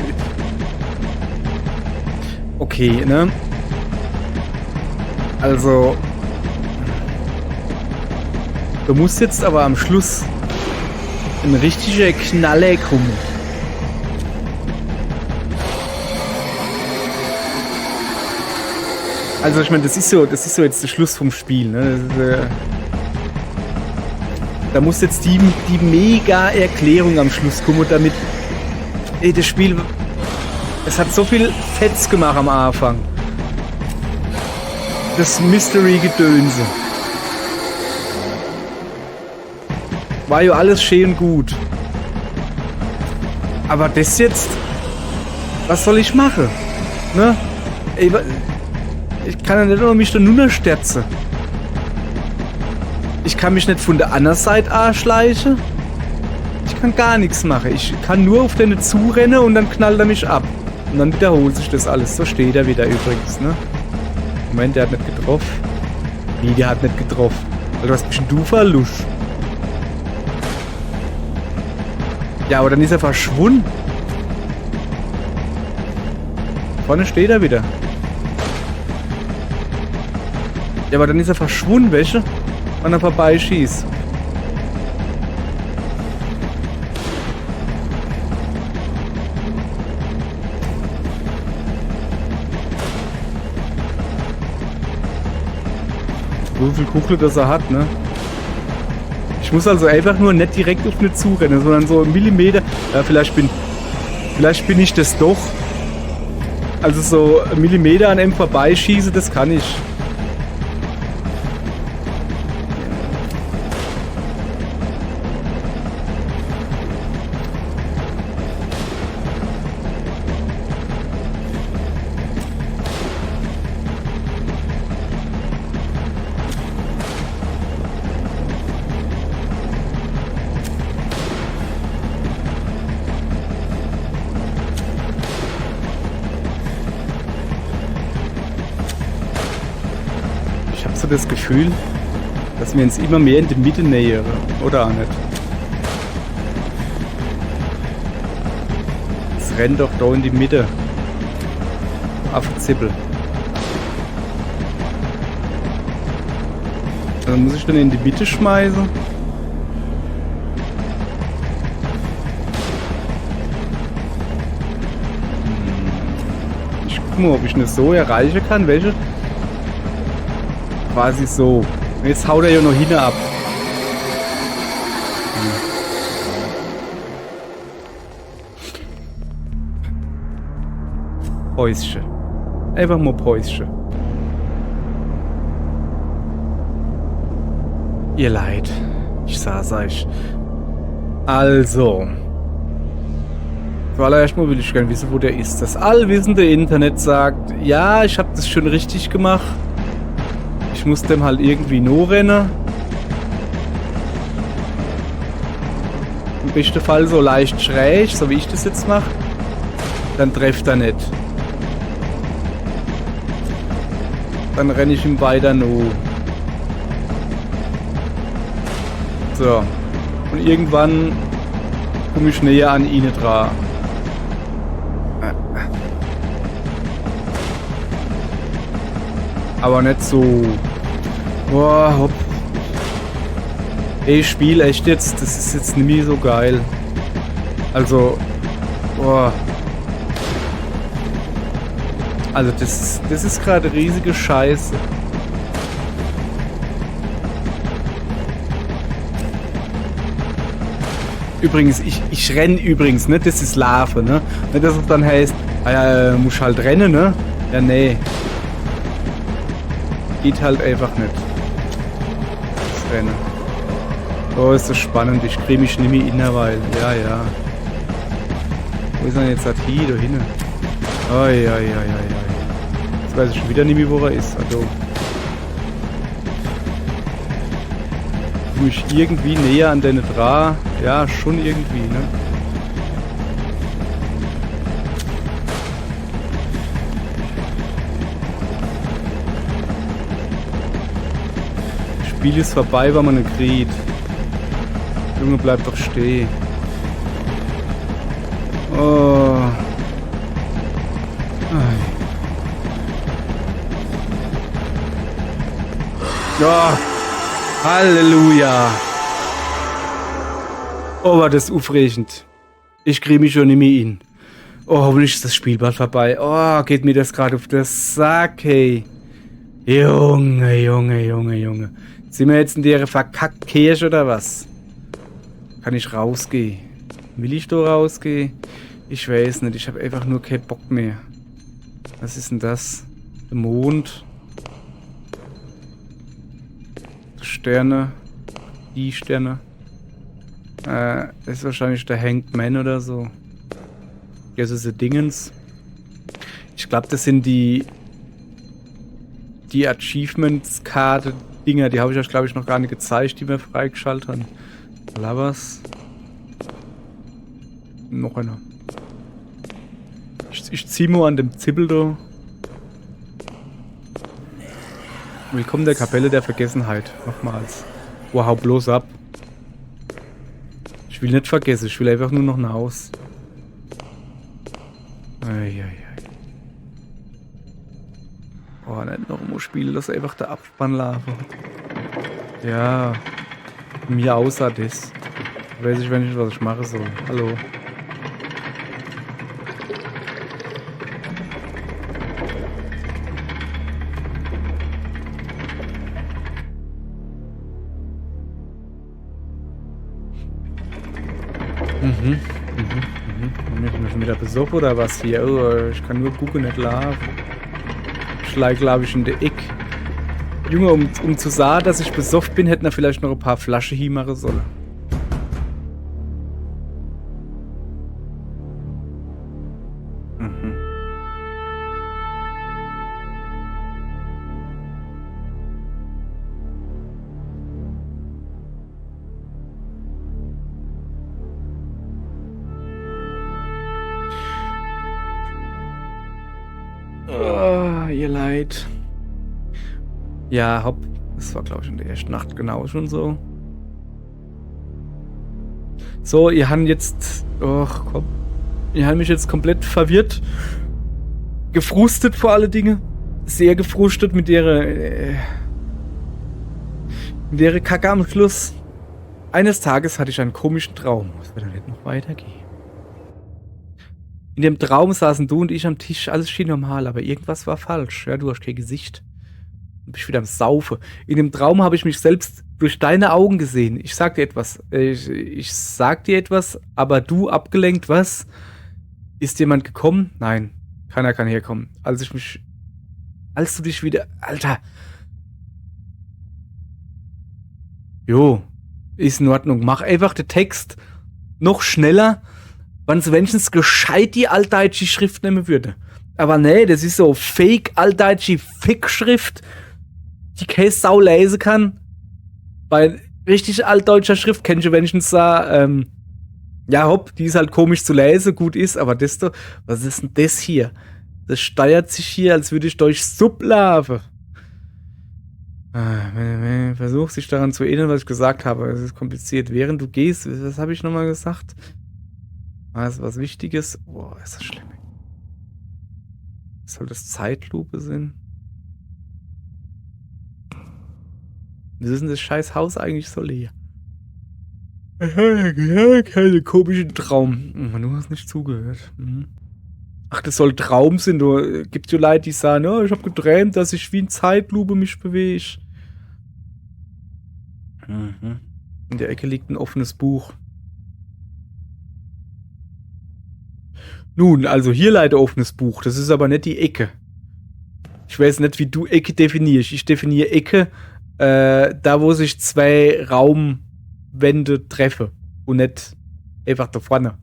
A: Okay, ne? Also... Du musst jetzt aber am Schluss ein richtiger Knaller kommen. Also ich meine, das ist so jetzt der Schluss vom Spiel, ne? Da muss jetzt die mega Erklärung am Schluss kommen, damit das Spiel, es hat so viel Fetz gemacht am Anfang. Das Mystery-Gedönse. War ja alles schön und gut. Aber das jetzt, was soll ich machen? Ne? Ich kann ja nicht nur mich da nur sterzen. Ich kann mich nicht von der anderen Seite anschleichen. Ich kann gar nichts machen. Ich kann nur auf den zurennen und dann knallt er mich ab. Und dann wiederholt sich das alles. So steht er wieder übrigens, ne? Moment, der hat nicht getroffen. Wie, der hat nicht getroffen? Also was bist denn du verluscht? Ja, aber dann ist er verschwunden. Vorne steht er wieder. Ja, aber dann ist er verschwunden, welche? Wenn er vorbeischießt. So viel Kugel, das er hat, ne? Ich muss also einfach nur nicht direkt auf eine zurennen, sondern so einen Millimeter. Ja, vielleicht bin ich das doch. Also so einen Millimeter an ihm vorbeischieße, das kann ich. Das Gefühl, dass wir uns immer mehr in die Mitte nähern, oder auch nicht? Es rennt doch da in die Mitte. Affe-Zippel. Dann muss ich dann in die Mitte schmeißen. Ich gucke mal, ob ich eine so erreichen kann. Welche? Quasi so. Jetzt haut er ja noch hin ab. Päuschen. Einfach mal Päuschen. Ihr Leid. Ich sah's euch. Also. Zuallererst mal will ich gerne wissen, wo der ist. Das allwissende Internet sagt, ja, ich habe das schon richtig gemacht. Ich muss dem halt irgendwie nur rennen. Im besten Fall so leicht schräg, so wie ich das jetzt mache. Dann trefft er nicht. Dann renne ich ihm weiter nur. So. Und irgendwann komme ich näher an ihn dran. Aber nicht so. Boah, hopp. Ich spiele echt jetzt. Das ist jetzt nicht mehr so geil. Also. Boah. Also das ist gerade riesige Scheiße. Übrigens, ich renne übrigens, ne? Das ist Larve, ne? Nicht, dass es dann heißt, muss halt rennen, ne? Ja, nee. geht halt einfach nicht. Das Rennen. Oh, ist das spannend. Ich kriege mich nicht mehr in der Weile. Ja, ja. Wo ist denn jetzt das hier? Da hinten. Oi, oi, oi, oi. Jetzt weiß ich schon wieder nicht mehr, wo er ist. Also. Muss ich irgendwie näher an deine dran? Ja, schon irgendwie, ne? Das Spiel ist vorbei, weil man nicht kriegt. Junge, bleib doch stehen. Oh. Ja. Halleluja. Oh, war das aufregend. Ich kriege mich schon nicht mehr in. Oh, hoffentlich ist das Spiel bald vorbei. Oh, geht mir das gerade auf das Sack, hey. Junge, Junge, Junge, Junge. Sind wir jetzt in der verkackten Kirche oder was? Kann ich rausgehen? Will ich da rausgehen? Ich weiß nicht, ich habe einfach nur keinen Bock mehr. Was ist denn das? Der Mond. Sterne. Die Sterne. Das ist wahrscheinlich der Hanged Man oder so. Ja, so Dingens. Ich glaube, das sind die Achievements-Karte-Dinger. Die habe ich euch, glaube ich, noch gar nicht gezeigt, die wir freigeschaltet haben. Labers. Noch einer. Ich ziehe mal an dem Zippel da. Willkommen der Kapelle der Vergessenheit. Nochmals. Wow, hau bloß ab. Ich will nicht vergessen, ich will einfach nur noch nach Haus. Eieiei. Oh, nicht noch mal spielen, dass einfach der Abspann laufen. Ja. Mir außer das. Weiß ich, wenn ich was ich mache soll. Hallo. Ich bin schon wieder besoffen oder was hier? Oh, ich kann nur gucken, nicht laufen. Ich lag, glaube ich, in der Eck. Junge, um zu sagen, dass ich besoffen bin, hätten wir vielleicht noch ein paar Flaschen hier machen sollen. Oh, ihr Leid. Ja, hopp. Das war, glaube ich, in der ersten Nacht genau schon so. So, ihr habt jetzt... Och, komm. Ihr habt mich jetzt komplett verwirrt. Gefrustet vor alle Dinge. Sehr gefrustet mit der Kacke am Schluss. Eines Tages hatte ich einen komischen Traum. Es wird dann nicht noch weitergehen. In dem Traum saßen du und ich am Tisch. Alles schien normal, aber irgendwas war falsch. Ja, du hast kein Gesicht. Du bist wieder am Saufen. In dem Traum habe ich mich selbst durch deine Augen gesehen. Ich sag dir etwas. Ich sag dir etwas, aber du abgelenkt, was? Ist jemand gekommen? Nein. Keiner kann herkommen. Als du dich wieder... Alter. Jo. Ist in Ordnung. Mach einfach den Text noch schneller, wenn es wenigstens gescheit die altdeutsche Schrift nehmen würde. Aber nee, das ist so fake altdeutsche Fick-Schrift, die keine Sau lesen kann. Bei richtig altdeutscher Schrift kennst du wenigstens sagen, ja hopp, die ist halt komisch zu lesen, gut ist, aber das doch, was ist denn das hier? Das steuert sich hier, als würde ich durch Sub laufen. Versuch sich daran zu erinnern, was ich gesagt habe. Es ist kompliziert. Während du gehst, was habe ich nochmal gesagt? Was Wichtiges? Boah, ist das schlimm. Soll das Zeitlupe sein? Wie ist denn das scheiß Haus eigentlich so leer? Ja, keine komischen Traum. Du hast nicht zugehört. Ach, das soll Traum sein. Gibt ja Leute, die sagen, oh, ich habe geträumt, dass ich wie in Zeitlupe mich bewege. In der Ecke liegt ein offenes Buch. Nun, also hier leider offenes Buch. Das ist aber nicht die Ecke. Ich weiß nicht, wie du Ecke definierst. Ich definiere Ecke, da wo sich zwei Raumwände treffen. Und nicht einfach da vorne.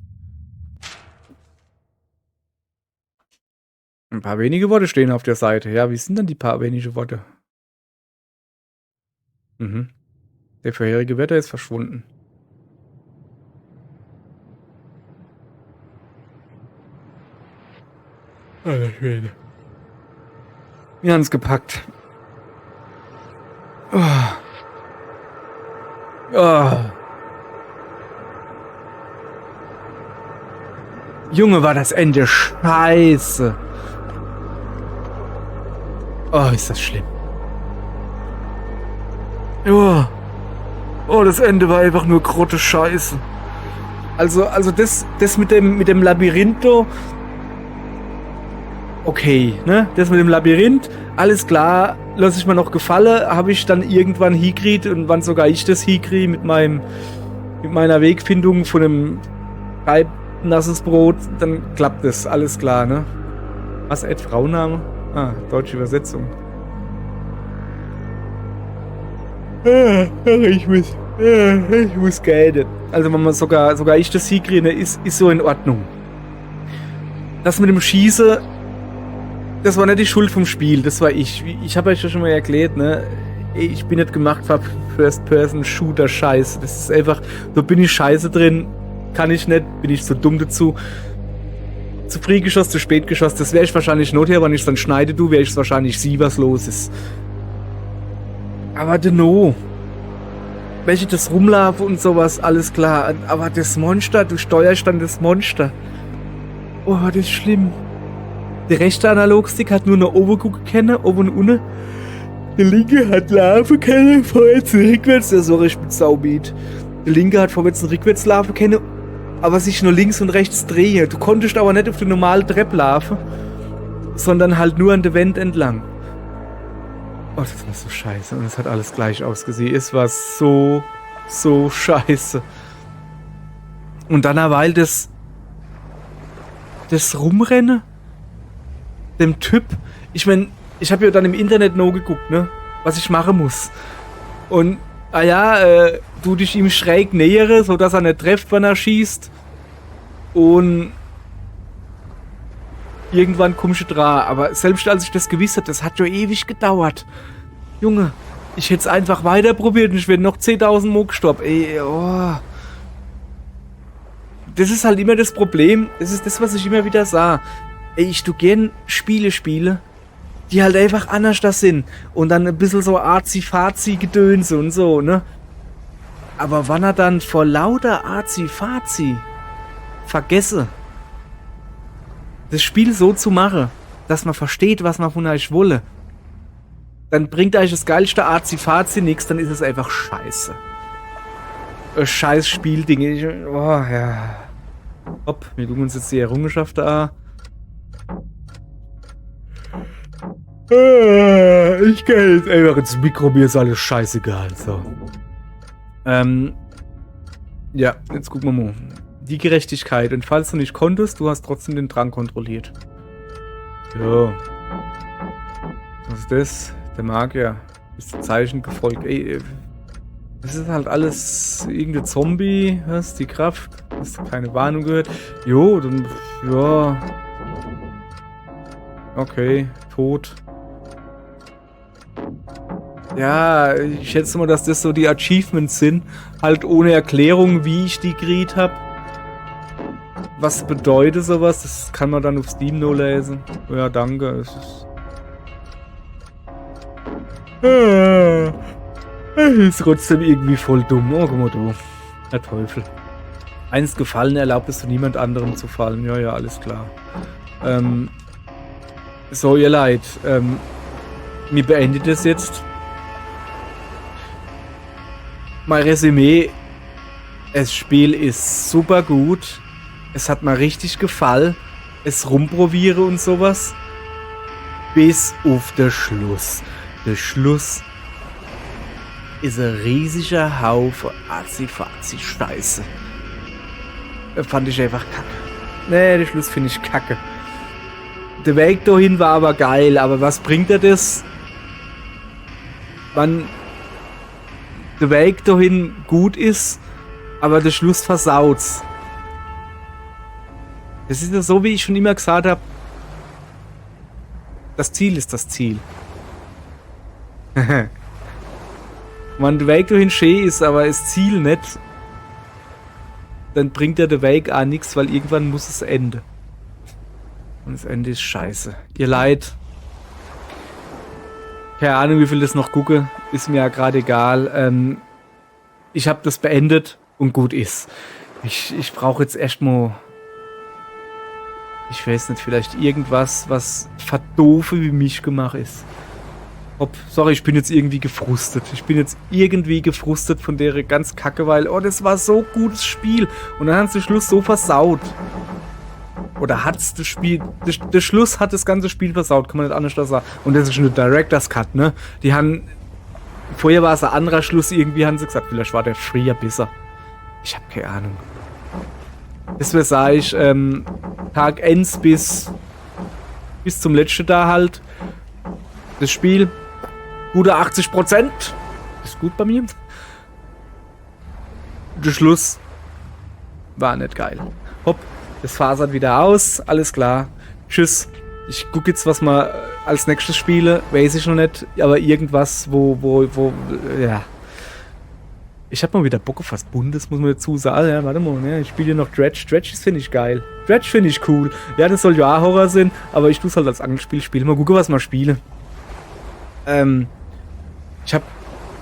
A: Ein paar wenige Worte stehen auf der Seite. Ja, wie sind denn die paar wenige Worte? Mhm. Der vorherige Wetter ist verschwunden. Alter Schwede. Wir haben es gepackt. Oh. Oh. Junge, war das Ende scheiße. Oh, ist das schlimm. Oh. Oh, das Ende war einfach nur grotte Scheiße. Also das mit dem Labyrinth, okay, ne? Das mit dem Labyrinth, alles klar, lass ich mir noch gefallen, habe ich dann irgendwann hingekriegt und wann sogar ich das hingekriege mit meiner Wegfindung von einem nasses Brot, dann klappt das, alles klar, ne? Was, Frauenname? Ah, deutsche Übersetzung. Ich muss gehen. Also wenn man sogar ich das hinkriege, ist so in Ordnung. Das mit dem Schießen, das war nicht die Schuld vom Spiel, das war ich. Ich habe euch ja schon mal erklärt, ne? Ich bin nicht gemacht für First-Person-Shooter-Scheiße. Das ist einfach, da bin ich scheiße drin, kann ich nicht, bin ich zu dumm dazu. Zu früh geschossen, zu spät geschossen, das wäre ich wahrscheinlich not her, wenn ich es dann schneide, wäre ich es wahrscheinlich sie, was los ist. Aber no. Wenn ich das rumlaufe und sowas, alles klar. Aber das Monster, du steuerst dann das Monster. Oh, das ist schlimm. Der rechte Analogstick hat nur eine oben gucken können, oben und unten. Der linke hat laufen können, vorwärts und rückwärts. Ja, sorry, ich bin saubeat. Der linke hat vorwärts und rückwärts laufen können, aber sich nur links und rechts drehen. Du konntest aber nicht auf die normale Treppe laufen, sondern halt nur an der Wand entlang. Oh, das war so scheiße. Und es hat alles gleich ausgesehen. Es war so scheiße. Und dann weil das Rumrennen dem Typ, ich meine, ich habe ja dann im Internet noch geguckt, ne, was ich machen muss. Und, du dich ihm schräg nähere, sodass er nicht trefft, wenn er schießt. Und irgendwann kommst du dran. Aber selbst als ich das gewusst habe, das hat ja ewig gedauert. Junge, ich hätte es einfach weiter probiert und ich wäre noch 10.000 Mal gestorben. Ey, oh. Das ist halt immer das Problem. Das ist das, was ich immer wieder sah. Ey, ich tu gern Spiele, die halt einfach anders das sind. Und dann ein bisschen so Arzi-Fazi-Gedönse und so, ne? Aber wann er dann vor lauter Arzi-Fazi vergesse, das Spiel so zu machen, dass man versteht, was man von euch wolle, dann bringt euch das geilste Arzi-Fazi nichts, dann ist es einfach scheiße. Ein scheiß Spielding. Oh, ja. Hopp, wir gucken uns jetzt die Errungenschaft an. Ich gehe jetzt einfach ins Mikro, mir ist alles scheißegal. So. Ja, jetzt gucken wir mal. Die Gerechtigkeit. Und falls du nicht konntest, du hast trotzdem den Drang kontrolliert. Jo. Was ist das? Der Magier. Ist Zeichen gefolgt. Ey, das ist halt alles irgendein Zombie. Hast die Kraft. Hast du keine Warnung gehört? Jo, dann. Ja. Okay, tot. Ja, ich schätze mal, dass das so die Achievements sind. Halt ohne Erklärung, wie ich die gekriegt habe. Was bedeutet sowas? Das kann man dann auf Steam nur lesen. Ja, danke. Es ist trotzdem irgendwie voll dumm. Oh, guck mal du. Der Teufel. Eins gefallen erlaubt es niemand anderem zu fallen. Ja, ja, alles klar. So, ihr Leid. Mir beendet es jetzt. Mein Resümee. Das Spiel ist super gut. Es hat mir richtig gefallen. Es rumprobiere und sowas. Bis auf den Schluss. Der Schluss ist ein riesiger Haufen Azi-Fazi-Scheiße. Das fand ich einfach kacke. Nee, den Schluss finde ich kacke. Der Weg dahin war aber geil, aber was bringt er das? Wann der Weg dahin gut ist, aber der Schluss versaut's. Das ist ja so, wie ich schon immer gesagt habe. Das Ziel ist das Ziel. Wenn der Weg dahin schön ist, aber das Ziel nicht, dann bringt ja der Weg auch nichts, weil irgendwann muss es enden. Und das Ende ist scheiße. Ihr Leid. Keine Ahnung, wie viel das noch gucke. Ist mir ja gerade egal. Ich habe das beendet und gut ist. Ich brauche jetzt erstmal, ich weiß nicht, vielleicht irgendwas, was verdoofe wie mich gemacht ist. Sorry, ich bin jetzt irgendwie gefrustet. Ich bin jetzt irgendwie gefrustet von der ganz Kacke, weil, oh, das war so gutes Spiel. Und dann hat es den Schluss so versaut. Oder hat's das Spiel, der Schluss hat das ganze Spiel versaut, kann man nicht anders sagen. Und das ist schon der Director's Cut, ne? Die haben, vorher war es ein anderer Schluss, irgendwie haben sie gesagt, vielleicht war der früher besser. Ich hab keine Ahnung. Deswegen sage ich, Tag 1 bis zum letzten da halt. Das Spiel, gute 80%. Ist gut bei mir. Der Schluss war nicht geil. Hopp, das fasert wieder aus. Alles klar. Tschüss. Ich gucke jetzt, was wir als nächstes spiele. Weiß ich noch nicht. Aber irgendwas, ja. Ich habe mal wieder Bock auf was Bundes, muss man dazu sagen. Ja, warte mal, ne? Ich spiele hier noch Dredge. Dredge finde ich geil. Dredge finde ich cool. Ja, das soll ja auch Horror sein, aber ich tue es halt als Angelspiel spielen. Mal gucken, was wir spielen.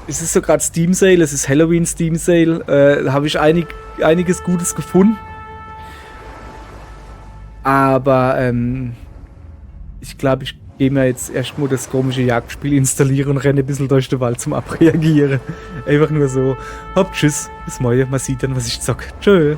A: Es ist so gerade Steam Sale, es ist Halloween Steam Sale. Da habe ich einiges Gutes gefunden. Aber ich glaube, ich gehe mir jetzt erstmal das komische Jagdspiel installieren und renne ein bisschen durch den Wald zum Abreagieren. Einfach nur so. Hopp, tschüss, bis morgen. Man sieht dann, was ich zocke. Tschö.